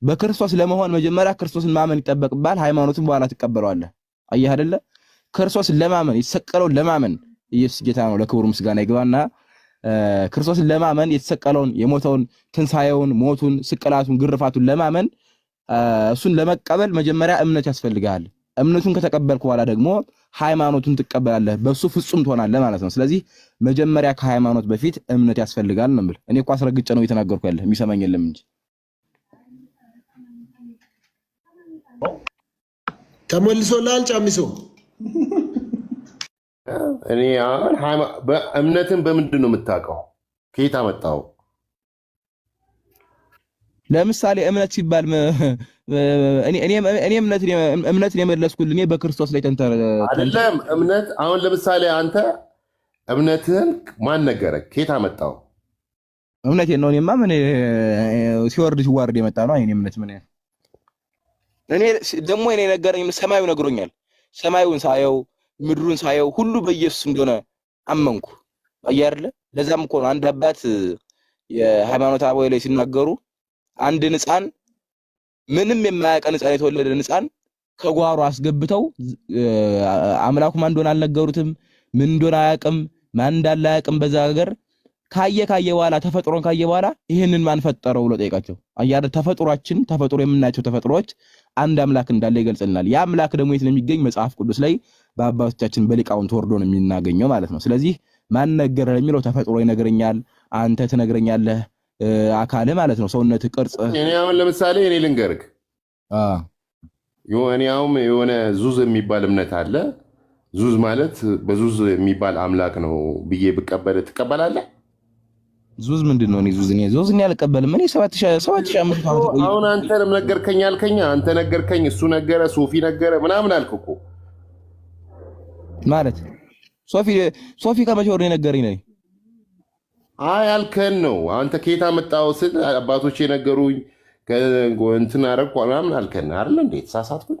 በክርስቶስ ለመሆን መጀመሪያ ክርስቶስን ማመን ይጠበቅብሃል። ሃይማኖትን በኋላ ትቀበለዋለህ። አየህ አይደለ? ክርስቶስን ለማመን የተሰቀለውን ለማመን ኢየሱስ ጌታ ነው፣ ለክብሩ ምስጋና ይግባና ክርስቶስን ለማመን የተሰቀለውን የሞተውን ትንሳኤውን ሞቱን ስቅላቱን ግርፋቱን ለማመን እሱን ለመቀበል መጀመሪያ እምነት ያስፈልጋል። እምነቱን ከተቀበልክ በኋላ ደግሞ ሃይማኖቱን ትቀበላለህ። በሱ ፍጹም ትሆናለህ ማለት ነው። ስለዚህ መጀመሪያ ከሃይማኖት በፊት እምነት ያስፈልጋል ነው የምልህ። እኔ እኮ አስረግጬ ነው እየተናገርኩ ያለህ፣ የሚሰማኝ የለም እንጂ። ተመልሶልሃል ጫሚሶ? እኔ አሁን እምነትን በምንድን ነው የምታውቀው? ከየት አመጣው? ለምሳሌ እምነት ሲባል እኔ እምነትን የመለስኩልህ እኔ በክርስቶስ ላይ አይደለም። እምነት አሁን ለምሳሌ አንተ እምነትህን ማን ነገረህ? ከየት አመጣው? እምነቴን ነው። እኔማ ምን ሲወርድ ሲዋርድ የመጣ ነው። እኔ እምነት ምን እኔ ደግሞ እኔ ነገረኝ። ሰማዩ ነግሮኛል። ሰማዩን ሳየው ምድሩን ሳየው ሁሉ በኢየሱስ እንደሆነ አመንኩ። አየህ አይደለ? ለዛም እኮ ነው አንድ አባት የሃይማኖት አበው ላይ ሲናገሩ አንድን ሕፃን ምንም የማያውቀን ሕፃን የተወለደን ሕፃን ከጓሮ አስገብተው አምላኩ ማን እንደሆነ አልነገሩትም። ምን እንደሆነ አያውቅም። ማን እንዳለ አያውቅም። በዛ ሀገር ካየ በኋላ ተፈጥሮን ካየ በኋላ ይሄንን ማን ፈጠረው ብሎ ጠይቃቸው። አያር ተፈጥሯችን ተፈጥሮ የምናያቸው ተፈጥሮች አንድ አምላክ እንዳለ ይገልጽልናል። ያ አምላክ ደግሞ የት ነው የሚገኝ? መጽሐፍ ቅዱስ ላይ በአባቶቻችን በሊቃውንት ወርዶ ነው የሚናገኘው ማለት ነው። ስለዚህ ማን ነገረ የሚለው ተፈጥሮ ይነግረኛል፣ አንተ ትነግረኛለህ፣ አካል ማለት ነው፣ ሰውነት ቅርጽ። እኔ አሁን ለምሳሌ እኔ ልንገርክ የሆነ ዙዝ የሚባል እምነት አለ። ዙዝ ማለት በዙዝ የሚባል አምላክ ነው ብዬ ብቀበል ትቀበላለህ? ዙዝ ምንድን ነው? ዙዝ እኔ አልቀበልም። እኔ 7500 ዓመት አሁን አንተንም ነገርከኝ አልከኝ። አንተ ነገርከኝ፣ እሱ ነገረ፣ ሶፊ ነገረ ምናምን አልክ እኮ ማለት ሶፊ ከመቼ ወር የነገረኝ ነኝ? አይ አልከን ነው። አንተ ከየት አመጣው ስል አባቶቼ ነገሩኝ እንትን አደረኩ ምናምን አልከን አይደል እንዴ? ተሳሳትኩኝ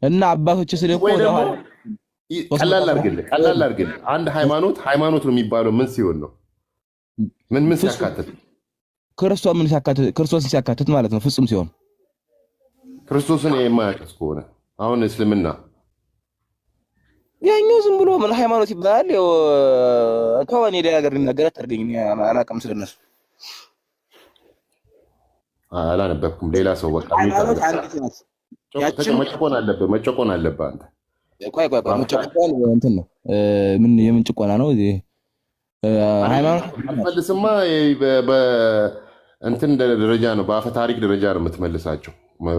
እና አባቶቼ ስለ እኮ ቀላል አድርግልህ። አንድ ሃይማኖት ነው የሚባለው ምን ሲሆን ነው? ምን ሲያካትት? ክርስቶስን ሲያካትት ማለት ነው። ፍጹም ሲሆን ክርስቶስን የማያውቅ ከሆነ አሁን እስልምና ያኛው ዝም ብሎ ምን ሃይማኖት ይባላል? ያው ከወኔ ነገር ሊናገር አታርገኝ። አላውቅም ስለነሱ አላነበብኩም። ሌላ ሰው በቃ መጨቆን አለብህ አንተ። ቆይ መጨቆን እንትን ነው። ምን የምን ጭቆና ነው? ሃይማኖት መልስማ በእንትን ደረጃ ነው፣ በአፈ ታሪክ ደረጃ ነው የምትመልሳቸው።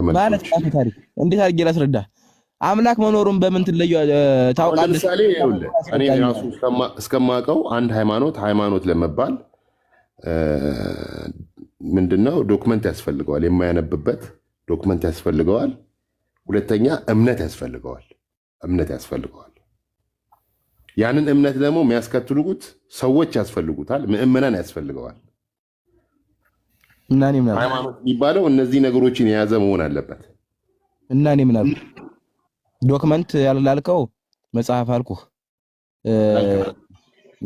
ማለት አፈ ታሪክ እንዴት አድርጌ ላስረዳ? አምላክ መኖሩን በምን ትለየው ታውቃለህ? ለምሳሌ እኔ ራሱ እስከማውቀው አንድ ሃይማኖት ለመባል ምንድነው ዶክመንት ያስፈልገዋል፣ የማያነብበት ዶክመንት ያስፈልገዋል። ሁለተኛ እምነት ያስፈልገዋል። ያንን እምነት ደግሞ የሚያስከትሉት ሰዎች ያስፈልጉታል፣ ምእመናን ያስፈልገዋል። ሃይማኖት የሚባለው እነዚህ ነገሮችን የያዘ መሆን አለበት። እና እኔ ምን አልኩ? ዶክመንት ያላልከው መጽሐፍ አልኩህ።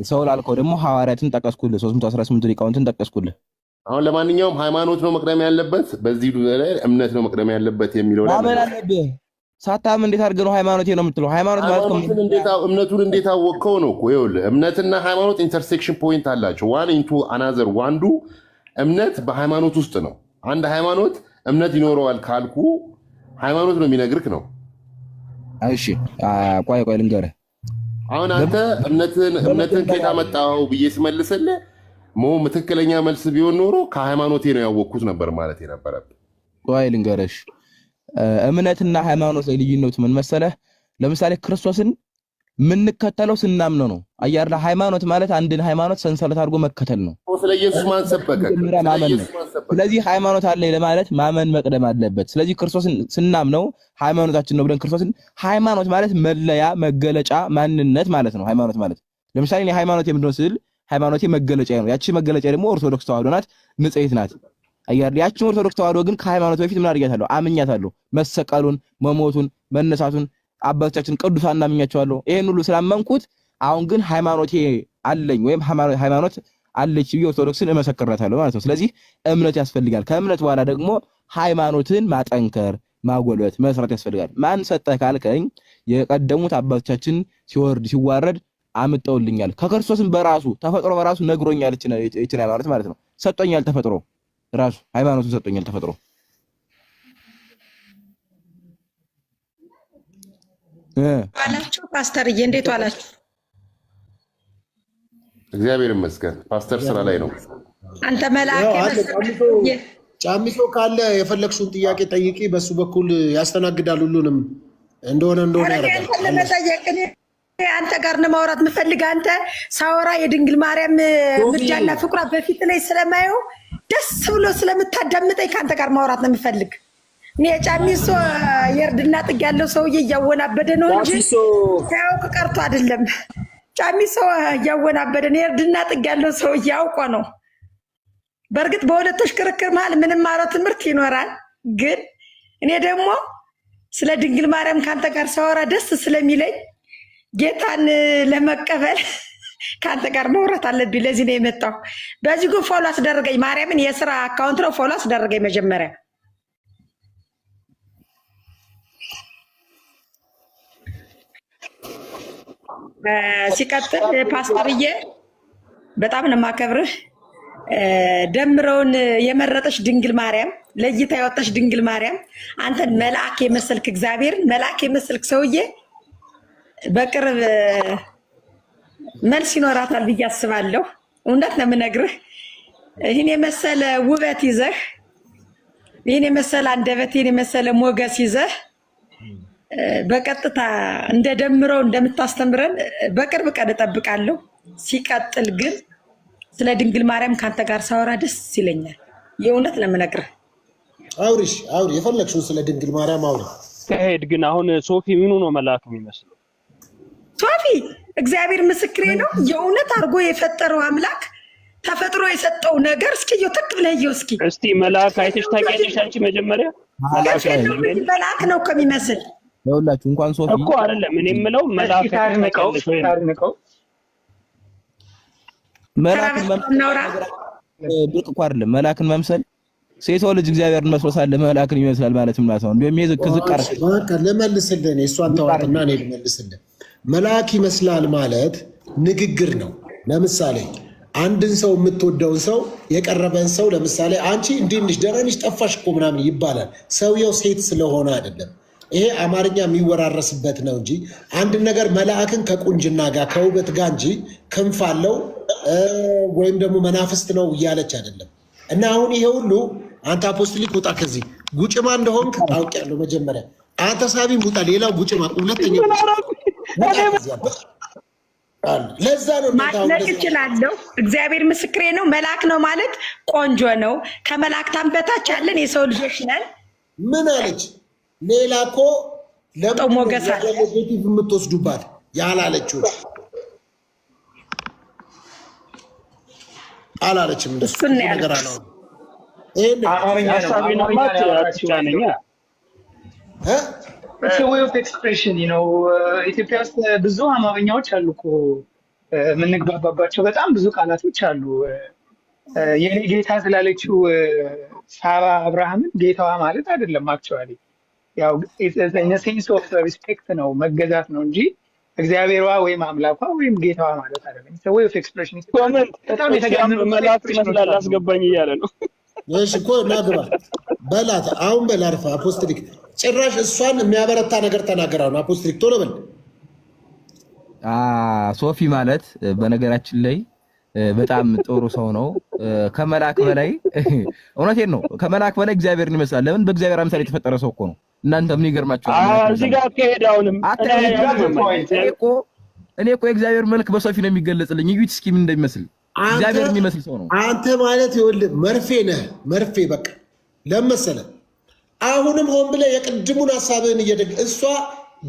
ሰው ላልከው ደግሞ ሐዋርያትን ጠቀስኩልህ፣ 318 ሊቃውንትን ጠቀስኩልህ። አሁን ለማንኛውም ሃይማኖት ነው መቅደም ያለበት፣ በዚህ ላይ እምነት ነው መቅደም ያለበት የሚለው ላይ ማመን አለብህ። ሳታምን እንዴት አድርገህ ነው ሃይማኖቴ ነው የምትለው? ሃይማኖት ማለት እምነቱን እንዴት አወቅከው ነው እኮ። ይኸውልህ እምነትና ሃይማኖት ኢንተርሴክሽን ፖይንት አላቸው። ዋን ኢንቱ አናዘር ዋንዱ እምነት በሃይማኖት ውስጥ ነው። አንድ ሃይማኖት እምነት ይኖረዋል ካልኩ ሃይማኖት ነው የሚነግርክ ነው። እሺ ቆይ ልንገርህ። አሁን አንተ እምነትን ከየት አመጣኸው ብዬ ስመልስልህ ትክክለኛ መልስ ቢሆን ኖሮ ከሃይማኖቴ ነው ያወቅኩት ነበር ማለት የነበረብህ። ቆይ ልንገርሽ፣ እምነትና ሃይማኖት ላይ ልዩነቱ ምን መሰለህ? ለምሳሌ ክርስቶስን የምንከተለው ስናምነው ነው። አያርላ ሃይማኖት ማለት አንድን ሃይማኖት ሰንሰለት አድርጎ መከተል ነው። ስለ ኢየሱስ ማን ሰበከ? ስለዚህ ሃይማኖት አለ ለማለት ማመን መቅደም አለበት። ስለዚህ ክርስቶስን ስናምነው ሃይማኖታችን ነው ብለን ክርስቶስን ሃይማኖት ማለት መለያ፣ መገለጫ፣ ማንነት ማለት ነው። ሃይማኖት ማለት ለምሳሌ እኔ ሃይማኖት የምንድነው ስል ሃይማኖቴ መገለጫ ነው። ያቺ መገለጫ ደግሞ ኦርቶዶክስ ተዋህዶ ናት፣ ንጽሕት ናት። አያር ያቺ ኦርቶዶክስ ተዋህዶ ግን ከሃይማኖት በፊት ምን አድርጋታለሁ? አምኛታለሁ። መሰቀሉን፣ መሞቱን፣ መነሳቱን አባቶቻችን ቅዱሳን እናምኛቸዋለሁ። ይሄን ሁሉ ስላመንኩት አሁን ግን ሃይማኖቴ አለኝ ወይም ሃይማኖት አለች ብዬ ኦርቶዶክስን እመሰክራታለሁ ማለት ነው። ስለዚህ እምነት ያስፈልጋል። ከእምነት በኋላ ደግሞ ሃይማኖትን ማጠንከር፣ ማጎልበት፣ መስራት ያስፈልጋል። ማን ሰጠህ ካልከኝ የቀደሙት አባቶቻችን ሲወርድ ሲዋረድ አምጠውልኛል። ከክርስቶስም በራሱ ተፈጥሮ በራሱ ነግሮኛል። እቺ ሃይማኖት ማለት ነው ሰጥቶኛል። ተፈጥሮ ራሱ ሃይማኖቱን ሰጥቶኛል። ተፈጥሮ ዋላችሁ ፓስተርዬ፣ እንዴት ዋላችሁ? እግዚአብሔር ይመስገን። ፓስተር ስራ ላይ ነው። አንተ መልአክ ጫሚሶ ካለ የፈለግሽውን ጥያቄ ጠይቂ፣ በሱ በኩል ያስተናግዳል። ሁሉንም እንደሆነ ያደርጋል። አንተ ጋር ነው ማውራት የምፈልግ። አንተ ሳወራ የድንግል ማርያም ምርጃና ፍቅሯ በፊት ላይ ስለማየው ደስ ብሎ ስለምታዳምጠኝ ከአንተ ጋር ማውራት ነው የምፈልግ። እኔ ጫሚሶ የእርድና ጥግ ያለው ሰውዬ እያወናበደ ነው እንጂ ሳያውቅ ቀርቶ አይደለም። ጫሚሶ እያወናበደ ነው። የእርድና ጥግ ያለው ሰውዬ አውቆ ነው። በእርግጥ በሁለቶች ክርክር መሀል ምንም ማለው ትምህርት ይኖራል። ግን እኔ ደግሞ ስለ ድንግል ማርያም ከአንተ ጋር ሳወራ ደስ ስለሚለኝ ጌታን ለመቀበል ከአንተ ጋር ማውራት አለብኝ። ለዚህ ነው የመጣው። በዚህ ግን ፎሎ አስደረገኝ። ማርያምን የስራ አካውንት ነው ፎሎ አስደረገኝ መጀመሪያ። ሲቀጥል ፓስተርዬ በጣም ነው የማከብርህ። ደምረውን የመረጠች ድንግል ማርያም፣ ለይታ ያወጣች ድንግል ማርያም፣ አንተን መልአክ የመሰልክ እግዚአብሔርን መልአክ የመሰልክ ሰውዬ በቅርብ መልስ ይኖራታል ብዬ አስባለሁ። እውነት ነው የምነግርህ። ይህን የመሰለ ውበት ይዘህ፣ ይህን የመሰለ አንደበት፣ ይህን የመሰለ ሞገስ ይዘህ በቀጥታ እንደ ደምረው እንደምታስተምረን በቅርብ ቀን እጠብቃለሁ። ሲቀጥል ግን ስለ ድንግል ማርያም ካንተ ጋር ሳወራ ደስ ይለኛል። የእውነት ነው የምነግርህ። አውሪ የፈለግሽውን ስለ ድንግል ማርያም አውሪ። ከሄድ ግን አሁን ሶፊ ምኑ ነው መልአክ የሚመስለው? ሶፊ እግዚአብሔር ምስክሬ ነው። የእውነት አድርጎ የፈጠረው አምላክ ተፈጥሮ የሰጠው ነገር እስኪ ተክ ብለህ እስቲ መልአክ አይተሽ ታውቂያለሽ አንቺ? መጀመሪያ መልአክ ነው እኮ የሚመስል ለሁላችሁ እንኳን ሶፊ እኮ አይደለም። እኔ የምለው መልአክ ብርቅ እኮ አይደለም መልአክን መምሰል። ሴቶ ልጅ እግዚአብሔርን መስሎ ሳለ መልአክን ይመስላል ማለት ምን ማለት ነው? እንደውም ይሄ ዝቅ አርክ ልመልስልህ። እሷን ተዋትና እኔ ልመልስልህ። መልአክ ይመስላል ማለት ንግግር ነው። ለምሳሌ አንድን ሰው የምትወደውን ሰው የቀረበን ሰው ለምሳሌ አንቺ እንዲህ ነሽ፣ ደህና ነሽ፣ ጠፋሽ እኮ ምናምን ይባላል። ሰውየው ሴት ስለሆነ አይደለም። ይሄ አማርኛ የሚወራረስበት ነው እንጂ አንድ ነገር መልአክን ከቁንጅና ጋር ከውበት ጋር እንጂ ክንፍ አለው ወይም ደግሞ መናፍስት ነው እያለች አይደለም። እና አሁን ይሄ ሁሉ አንተ አፖስቶሊክ ውጣ፣ ከዚህ ጉጭማ እንደሆንክ ታውቂያለሁ። መጀመሪያ አንተ ሳቢም ውጣ፣ ሌላው ጉጭማ፣ ሁለተኛ ለዛ ነው ማድነቅ እችላለሁ። እግዚአብሔር ምስክሬ ነው። መልአክ ነው ማለት ቆንጆ ነው። ከመላእክታን በታች ያለን የሰው ልጆች ነን። ምን አለች? ሌላ እኮ ለሞገሳት የምትወስዱባት ያላለችው አላለችም። እንደሱ እሱን ነው ነገር ያልኩት። አላወራም። ይሄን አማርኛ ነው ሀሳቤን አማርኛ ማት ነው ያወራችው ብቻ ነኝ። It's a way of expression, you know. ኢትዮጵያ ውስጥ ብዙ አማርኛዎች አሉ እኮ የምንግባባባቸው በጣም ብዙ ቃላቶች አሉ። የኔ ጌታ ስላለችው ሳራ አብርሃምን ጌታዋ ማለት አይደለም። አክቹዋሊ ያው ኢን ሴንስ ኦፍ ሪስፔክት ነው መገዛት ነው እንጂ እግዚአብሔርዋ ወይም አምላኳ ወይም ጌታዋ ማለት አይደለም። It's a way of expression. ኮመንት በጣም የተጋነኑ መላእክት መስላል አስገባኝ እያለ ነው። እሺ እኮ ናግባ በላት። አሁን በላርፋ አፖስቶሊክ ጭራሽ እሷን የሚያበረታ ነገር ተናገራው ነው። አፖስቶሊክ ቶሎ በል። ሶፊ ማለት በነገራችን ላይ በጣም ጥሩ ሰው ነው። ከመላክ በላይ እውነቴን ነው። ከመላክ በላይ እግዚአብሔርን ይመስላል። ለምን? በእግዚአብሔር አምሳል የተፈጠረ ሰው እኮ ነው። እናንተ ምን ይገርማችኋል? እዚህ ጋር ከሄዳውንም እኔ እኮ የእግዚአብሔር መልክ በሶፊ ነው የሚገለጽልኝ። እዩት እስኪ ምን እንደሚመስል እግዚአብሔር የሚመስል ሰው ነው። አንተ ማለት ይኸውልህ መርፌ ነህ። መርፌ በቃ ለመሰለ አሁንም ሆን ብለህ የቅድሙን ሐሳብህን እሷ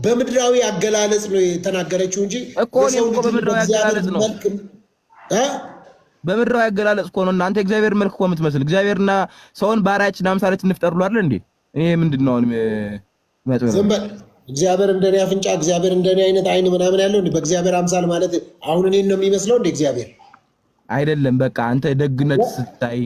በምድራዊ አገላለጽ ነው የተናገረችው እንጂ እኮ ነው በምድራዊ አገላለጽ ነው። በምድራዊ አገላለጽ እኮ ነው። እናንተ እግዚአብሔር መልክ እኮ የምትመስል እግዚአብሔርና ሰውን ባሪያችን አምሳለት እንፍጠር ብሎ አይደል እንዴ? ይሄ ምንድነው መጥበብ? ዝም በል። እግዚአብሔር እንደኔ አፍንጫ፣ እግዚአብሔር እንደኔ አይነት አይን ምናምን ያለው እንዴ? በእግዚአብሔር አምሳል ማለት አሁን እኔን ነው የሚመስለው እንዴ? እግዚአብሔር አይደለም። በቃ አንተ ደግነት ስታይ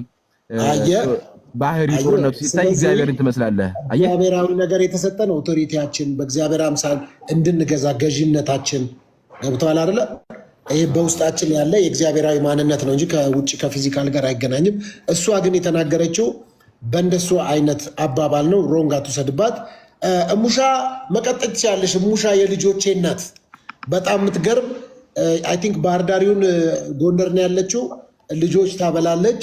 ባህሪ ጦርነቱ ሲታይ እግዚአብሔርን ትመስላለህ። እግዚአብሔራዊ ነገር የተሰጠን ኦቶሪቲያችን በእግዚአብሔር አምሳል እንድንገዛ ገዥነታችን ገብቷል አይደለ? ይሄ በውስጣችን ያለ የእግዚአብሔራዊ ማንነት ነው እንጂ ከውጭ ከፊዚካል ጋር አይገናኝም። እሷ ግን የተናገረችው በእንደሱ አይነት አባባል ነው። ሮንግ አትውሰድባት። እሙሻ መቀጠል ትችላለሽ። እሙሻ የልጆቼ እናት በጣም የምትገርም አይ ቲንክ ባህር ዳሪውን ጎንደር ነው ያለችው። ልጆች ታበላለች።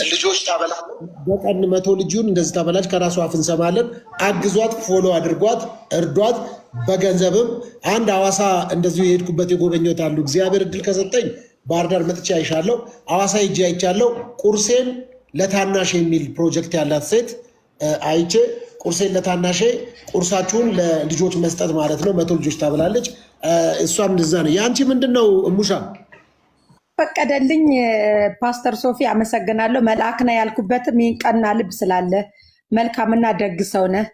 በቀን 100 ልጅን እንደዚህ ታበላለች። ከራሷ አፍ እንሰማለን። አግዟት፣ ፎሎ አድርጓት፣ እርዷት። በገንዘብም አንድ ሐዋሳ እንደዚሁ የሄድኩበት የጎበኘሁት አሉ። እግዚአብሔር እድል ከሰጠኝ ባህር ዳር መጥቼ አይሻለሁ። ሐዋሳ ሄጄ አይቻለሁ። ቁርሴን ለታናሽ የሚል ፕሮጀክት ያላት ሴት አይቼ ቁርሴን ለታናሼ ቁርሳችሁን ለልጆች መስጠት ማለት ነው። 100 ልጆች ታበላለች። እሷም እንደዛ ነው። የአንቺ ምንድን ነው እሙሻ? ፈቀደልኝ ፓስተር ሶፊ አመሰግናለሁ። መልአክ ነህ ያልኩበትም ይህን ቀና ልብ ስላለ መልካምና ደግ ሰው ነህ።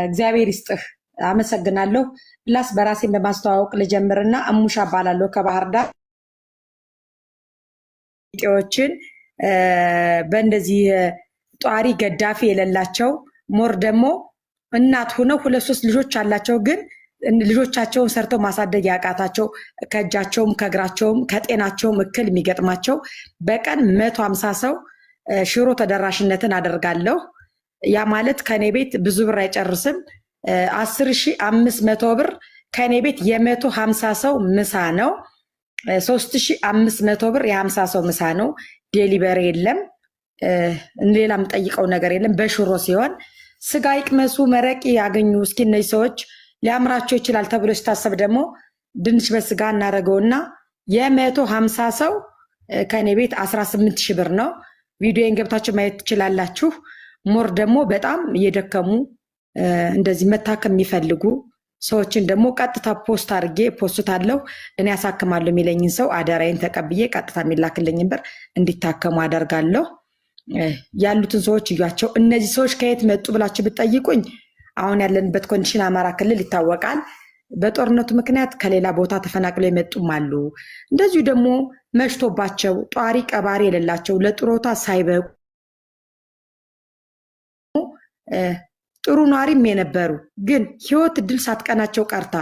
እግዚአብሔር ይስጥህ። አመሰግናለሁ። ፕላስ በራሴን በማስተዋወቅ ልጀምርና እሙሻ እባላለሁ ከባህር ዳር። ጤዎችን በእንደዚህ ጧሪ ገዳፊ የሌላቸው ሞር ደግሞ እናት ሆነው 2-3 ልጆች አላቸው ግን ልጆቻቸውን ሰርተው ማሳደግ ያቃታቸው ከእጃቸውም ከእግራቸውም ከጤናቸውም እክል የሚገጥማቸው በቀን 150 ሰው ሽሮ ተደራሽነትን አደርጋለሁ። ያ ማለት ከኔ ቤት ብዙ ብር አይጨርስም። 10,500 ብር ከኔ ቤት የ150 ሰው ምሳ ነው። 3,500 ብር የ50 ሰው ምሳ ነው። ዴሊቨሪ የለም። ሌላ የምጠይቀው ነገር የለም። በሽሮ ሲሆን ስጋ ይቅመሱ መረቅ ያገኙ። እስኪ እነዚህ ሰዎች ሊያምራቸው ይችላል ተብሎ ሲታሰብ ደግሞ ድንች በስጋ እናደርገውና የ150 ሰው ከኔ ቤት 18,000 ብር ነው። ቪዲዮን ገብታችሁ ማየት ትችላላችሁ። ሞር ደግሞ በጣም እየደከሙ እንደዚህ መታከም የሚፈልጉ ሰዎችን ደግሞ ቀጥታ ፖስት አድርጌ ፖስት አለው እኔ ያሳክማለሁ የሚለኝን ሰው አደራዬን ተቀብዬ ቀጥታ የሚላክልኝን ብር እንዲታከሙ አደርጋለሁ። ያሉትን ሰዎች እያቸው። እነዚህ ሰዎች ከየት መጡ ብላችሁ ብትጠይቁኝ አሁን ያለንበት ኮንዲሽን አማራ ክልል ይታወቃል። በጦርነቱ ምክንያት ከሌላ ቦታ ተፈናቅለው የመጡም አሉ። እንደዚሁ ደግሞ መሽቶባቸው ጧሪ ቀባሪ የሌላቸው ለጥሮታ ሳይበቁ ጥሩ ኗሪም የነበሩ ግን ህይወት እድል ሳትቀናቸው ቀርታ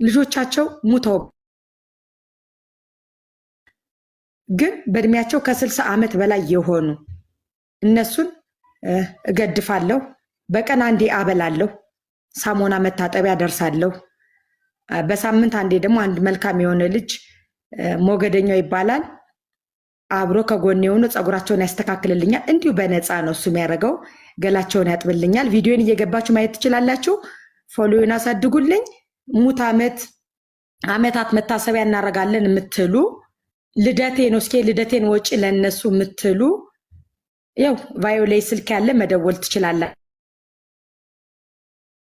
ልጆቻቸው ሙተው ግን በእድሜያቸው ከ60 ዓመት በላይ የሆኑ እነሱን እገድፋለሁ። በቀን አንዴ አበላለሁ። ሳሙና መታጠቢያ ደርሳለሁ። በሳምንት አንዴ ደግሞ አንድ መልካም የሆነ ልጅ ሞገደኛው ይባላል አብሮ ከጎን የሆነ ፀጉራቸውን ያስተካክልልኛል። እንዲሁ በነፃ ነው እሱ የሚያደርገው። ገላቸውን ያጥብልኛል። ቪዲዮን እየገባችሁ ማየት ትችላላችሁ። ፎሎውን አሳድጉልኝ። ሙት ዓመታት መታሰቢያ እናደርጋለን የምትሉ ልደቴ ነው እስኪ ልደቴን ወጪ ለነሱ የምትሉ ያው ቫዮሌት ስልክ ያለ መደወል ትችላላችሁ።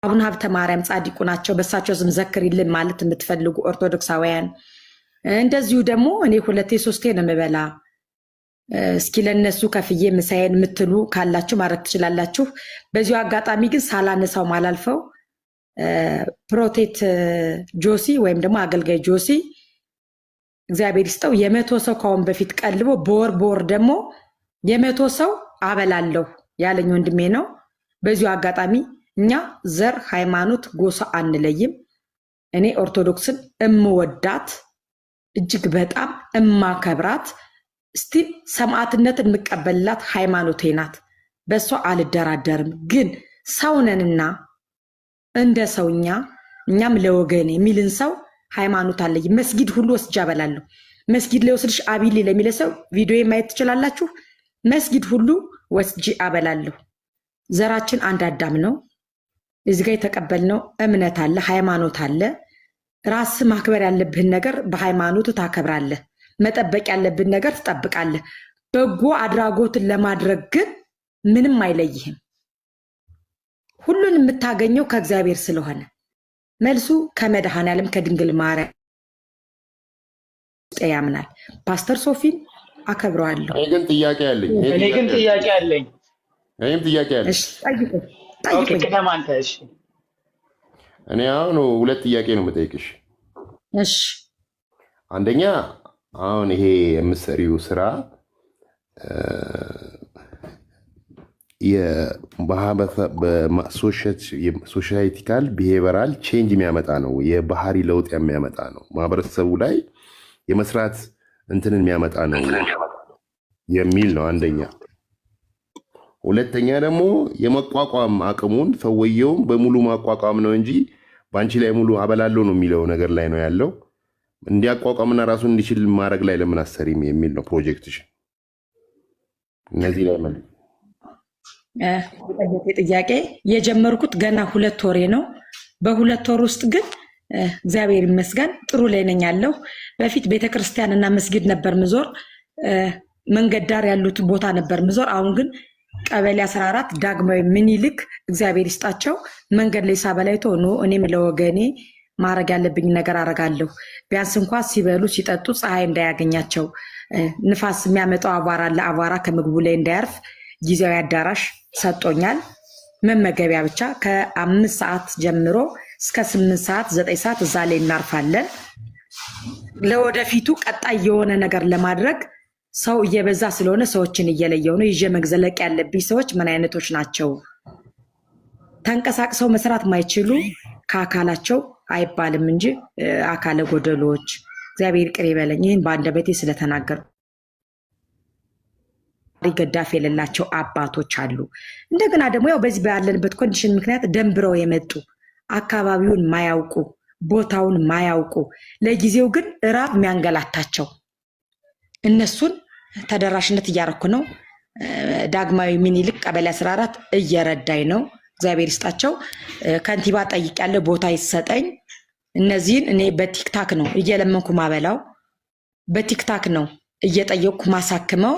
አቡነ ሀብተ ማርያም ጻድቁ ናቸው። በሳቸው ስም ዘክሪልን ማለት የምትፈልጉ ኦርቶዶክሳውያን እንደዚሁ ደግሞ እኔ 2-3 ነው የምበላ እስኪ ለነሱ ከፍዬ ምሳዬን የምትሉ ካላችሁ ማድረግ ትችላላችሁ። በዚሁ አጋጣሚ ግን ሳላነሳው ማላልፈው ፕሮቴት ጆሲ ወይም ደግሞ አገልጋይ ጆሲ እግዚአብሔር ይስጠው 100 ሰው ካሁን በፊት ቀልቦ በወር ደግሞ 100 ሰው አበላለሁ ያለኝ ወንድሜ ነው። በዚሁ አጋጣሚ እኛ ዘር፣ ሃይማኖት፣ ጎሳ አንለይም። እኔ ኦርቶዶክስን እምወዳት እጅግ በጣም እማከብራት ስቲል ሰማዕትነት የምቀበልላት ሃይማኖቴ ናት። በሷ አልደራደርም። ግን ሰውነንና እንደ ሰውኛ እኛም ለወገን የሚልን ሰው ሃይማኖት አለኝ። መስጊድ ሁሉ ወስጃ አበላለሁ። መስጊድ ላይ ወስድሽ አቢሊ ለሚለ ሰው ቪዲዮ ማየት ትችላላችሁ። መስጊድ ሁሉ ወስጂ አበላለሁ። ዘራችን አንድ አዳም ነው። እዚህ ጋር የተቀበልነው እምነት አለ፣ ሃይማኖት አለ። ራስ ማክበር ያለብህን ነገር በሃይማኖት ታከብራለህ። መጠበቅ ያለብን ነገር ትጠብቃለህ። በጎ አድራጎትን ለማድረግ ግን ምንም አይለይህም። ሁሉን የምታገኘው ከእግዚአብሔር ስለሆነ መልሱ ከመድኃኔዓለም ከድንግል ማርያም ያምናል። ፓስተር ሶፊን አከብረዋለሁ። እኔ ግን ጥያቄ አለኝ። እኔም ጥያቄ አለኝ። እሺ ጠይቁኝ። ቅደም አንተ። እሺ እኔ አሁን 2 ጥያቄ ነው የምጠይቅሽ። እሺ አንደኛ አሁን ይሄ የምትሰሪው ስራ የሶሻይቲካል ቢሄቨራል ቼንጅ የሚያመጣ ነው፣ የባህሪ ለውጥ የሚያመጣ ነው፣ ማህበረሰቡ ላይ የመስራት እንትንን የሚያመጣ ነው የሚል ነው አንደኛ። ሁለተኛ ደግሞ የመቋቋም አቅሙን ሰውየውም በሙሉ ማቋቋም ነው እንጂ በአንቺ ላይ ሙሉ አበላለው ነው የሚለው ነገር ላይ ነው ያለው። እንዲያቋቋምና ራሱን እንዲችል ማድረግ ላይ ለምን አሰሪም የሚል ነው ፕሮጀክትሽ። እነዚህ ላይ ማለት ጥያቄ የጀመርኩት ገና 2 ወሬ ነው። በ2 ወር ውስጥ ግን እግዚአብሔር ይመስገን ጥሩ ላይ ነኝ ያለው። በፊት ቤተክርስቲያንና መስጊድ ነበር ምዞር፣ መንገድ ዳር ያሉት ቦታ ነበር ምዞር። አሁን ግን ቀበሌ 14 ዳግማዊ ምኒልክ እግዚአብሔር ይስጣቸው መንገድ ላይ ሳበላይቶ ነው። እኔም ለወገኔ ማድረግ ያለብኝ ነገር አረጋለሁ። ቢያንስ እንኳን ሲበሉ ሲጠጡ ፀሐይ እንዳያገኛቸው፣ ንፋስ የሚያመጣው አቧራ ለአቧራ ከምግቡ ላይ እንዳያርፍ ጊዜያዊ አዳራሽ ሰጥቶኛል። መመገቢያ ብቻ ከ5 ሰዓት ጀምሮ እስከ 8 ሰዓት 9 ሰዓት እዛ ላይ እናርፋለን። ለወደፊቱ ቀጣይ የሆነ ነገር ለማድረግ ሰው እየበዛ ስለሆነ ሰዎችን እየለየው ነው። ይዤ መግዘለቅ ያለብኝ ሰዎች ምን አይነቶች ናቸው? ተንቀሳቅሰው መስራት ማይችሉ ከአካላቸው አይባልም እንጂ አካለ ጎደሎች እግዚአብሔር ይቅር ይበለኝ። ይህን በአንደበቴ ስለተናገሩ ገዳፍ የሌላቸው አባቶች አሉ። እንደገና ደግሞ ያው በዚህ ባለንበት ኮንዲሽን ምክንያት ደንብረው የመጡ አካባቢውን ማያውቁ ቦታውን ማያውቁ ለጊዜው ግን ራብ የሚያንገላታቸው እነሱን ተደራሽነት እያረኩ ነው። ዳግማዊ ምኒልክ ቀበሌ 14 እየረዳኝ ነው። እግዚአብሔር ይስጣቸው። ከንቲባ ጠይቄያለሁ፣ ቦታ ይሰጠኝ። እነዚህን እኔ በቲክታክ ነው እየለመንኩ ማበላው፣ በቲክታክ ነው እየጠየቅኩ ማሳክመው።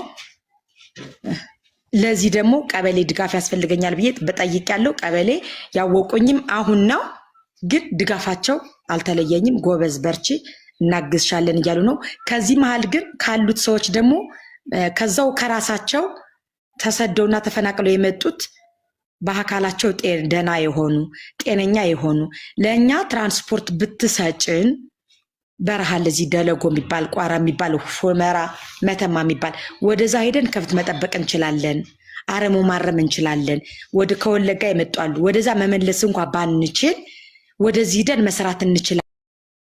ለዚህ ደግሞ ቀበሌ ድጋፍ ያስፈልገኛል ብዬ በጠይቄያለሁ። ቀበሌ ያወቁኝም አሁን ነው፣ ግን ድጋፋቸው አልተለየኝም። ጎበዝ በርቺ እናግዝሻለን እያሉ ነው። ከዚህ መሀል ግን ካሉት ሰዎች ደግሞ ከዛው ከራሳቸው ተሰደውና ተፈናቅለው የመጡት በአካላቸው ደህና የሆኑ ጤነኛ የሆኑ ለእኛ ትራንስፖርት ብትሰጭን በረሃ ለዚህ ደለጎ የሚባል ቋራ የሚባል ፎመራ መተማ የሚባል ወደዛ ሄደን ከብት መጠበቅ እንችላለን፣ አረሞ ማረም እንችላለን። ወደ ከወለጋ ይመጣሉ። ወደዛ መመለስ እንኳን ባንችል ወደዚህ ሄደን መስራት እንችላለን።